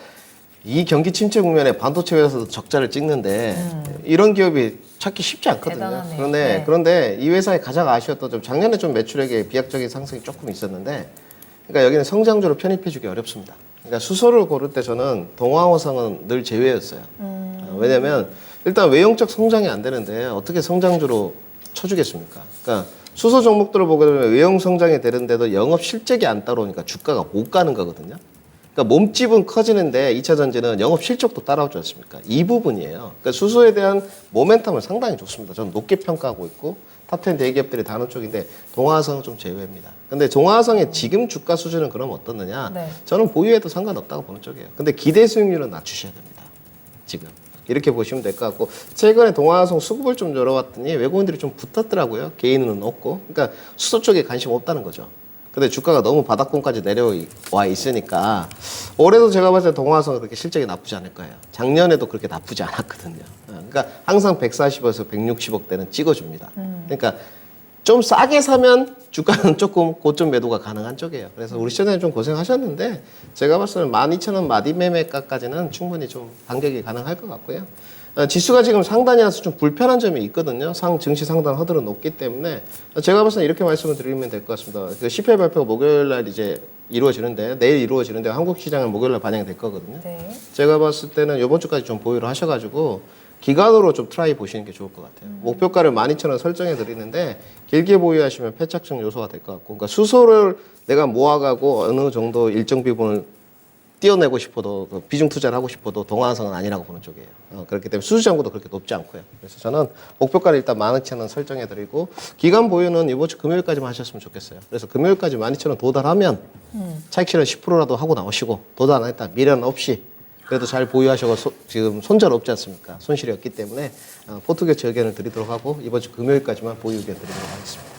이 경기 침체 국면에 반도체 회사도 적자를 찍는데 이런 기업이 찾기 쉽지 않거든요. 대단하네요. 그런데 이 회사의 가장 아쉬웠던 점 작년에 좀 매출액에 비약적인 상승이 조금 있었는데 그러니까 여기는 성장주로 편입해주기 어렵습니다. 그러니까 수소를 고를 때 저는 동아화성은 늘 제외였어요. 왜냐하면 일단 외형적 성장이 안 되는데 어떻게 성장주로 쳐주겠습니까? 그러니까 수소 종목들을 보게 되면 외형 성장이 되는데도 영업 실적이 안 따라오니까 주가가 못 가는 거거든요. 그러니까 몸집은 커지는데 2차 전지는 영업 실적도 따라오지 않습니까? 이 부분이에요. 그러니까 수소에 대한 모멘텀은 상당히 좋습니다. 저는 높게 평가하고 있고 탑10 대기업들이 다는 쪽인데 동아화성은 좀 제외입니다. 근데 동아화성의 지금 주가 수준은 그럼 어떻느냐? 네. 저는 보유해도 상관없다고 보는 쪽이에요. 근데 기대 수익률은 낮추셔야 됩니다. 지금. 이렇게 보시면 될 것 같고 최근에 동아화성 수급을 좀 열어봤더니 외국인들이 좀 붙었더라고요. 개인은 없고. 그러니까 수소 쪽에 관심 없다는 거죠. 근데 주가가 너무 바닥권까지 내려와 있으니까 올해도 제가 봤을 때 동아화성은 그렇게 실적이 나쁘지 않을 거예요. 작년에도 그렇게 나쁘지 않았거든요. 그러니까 항상 140에서 160억대는 찍어줍니다. 그러니까 좀 싸게 사면 주가는 조금 고점 매도가 가능한 쪽이에요. 그래서 우리 시장님 좀 고생하셨는데 제가 봤을 때는 12,000원 마디매매가까지는 충분히 좀 반격이 가능할 것 같고요. 지수가 지금 상단이라서 좀 불편한 점이 있거든요. 증시 상단 허들은 높기 때문에 제가 봤을 때 이렇게 말씀을 드리면 될 것 같습니다. 그 CPI 발표가 목요일 날 이제 이루어지는데 내일 이루어지는데 한국 시장은 목요일 날 반영이 될 거거든요. 네. 제가 봤을 때는 이번 주까지 좀 보유를 하셔가지고 기간으로 좀 트라이 보시는 게 좋을 것 같아요. 목표가를 12,000원 설정해 드리는데 길게 보유하시면 패착증 요소가 될 것 같고, 그러니까 수소를 내가 모아가고 어느 정도 일정 비중을 띄어내고 싶어도 비중 투자를 하고 싶어도 동아화성은 아니라고 보는 쪽이에요. 그렇기 때문에 수주잔고도 그렇게 높지 않고요. 그래서 저는 목표가를 일단 12,000원 설정해 드리고 기간 보유는 이번 주 금요일까지만 하셨으면 좋겠어요. 그래서 금요일까지 12,000원 도달하면 차익 실현 10%라도 하고 나오시고 도달 안 했다 미련 없이 그래도 잘 보유하셔서 지금 손절 없지 않습니까? 손실이 없기 때문에 포트 교체 의견을 드리도록 하고 이번 주 금요일까지만 보유 의견 드리도록 하겠습니다.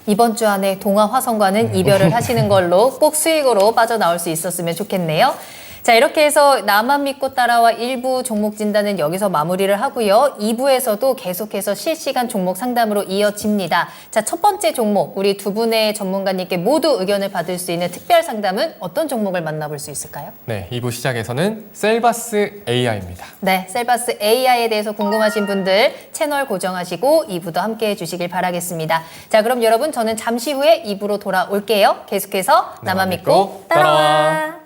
이번 주 안에 동아화성과는 이별을 하시는 걸로 꼭 수익으로 빠져나올 수 있었으면 좋겠네요. 자, 이렇게 해서 나만 믿고 따라와 1부 종목 진단은 여기서 마무리를 하고요. 2부에서도 계속해서 실시간 종목 상담으로 이어집니다. 자, 첫 번째 종목, 우리 두 분의 전문가님께 모두 의견을 받을 수 있는 특별 상담은 어떤 종목을 만나볼 수 있을까요? 네, 2부 시작에서는 셀바스 AI입니다. 네, 셀바스 AI에 대해서 궁금하신 분들 채널 고정하시고 2부도 함께 해주시길 바라겠습니다. 자, 그럼 여러분 저는 잠시 후에 2부로 돌아올게요. 계속해서 나만 믿고 따라와.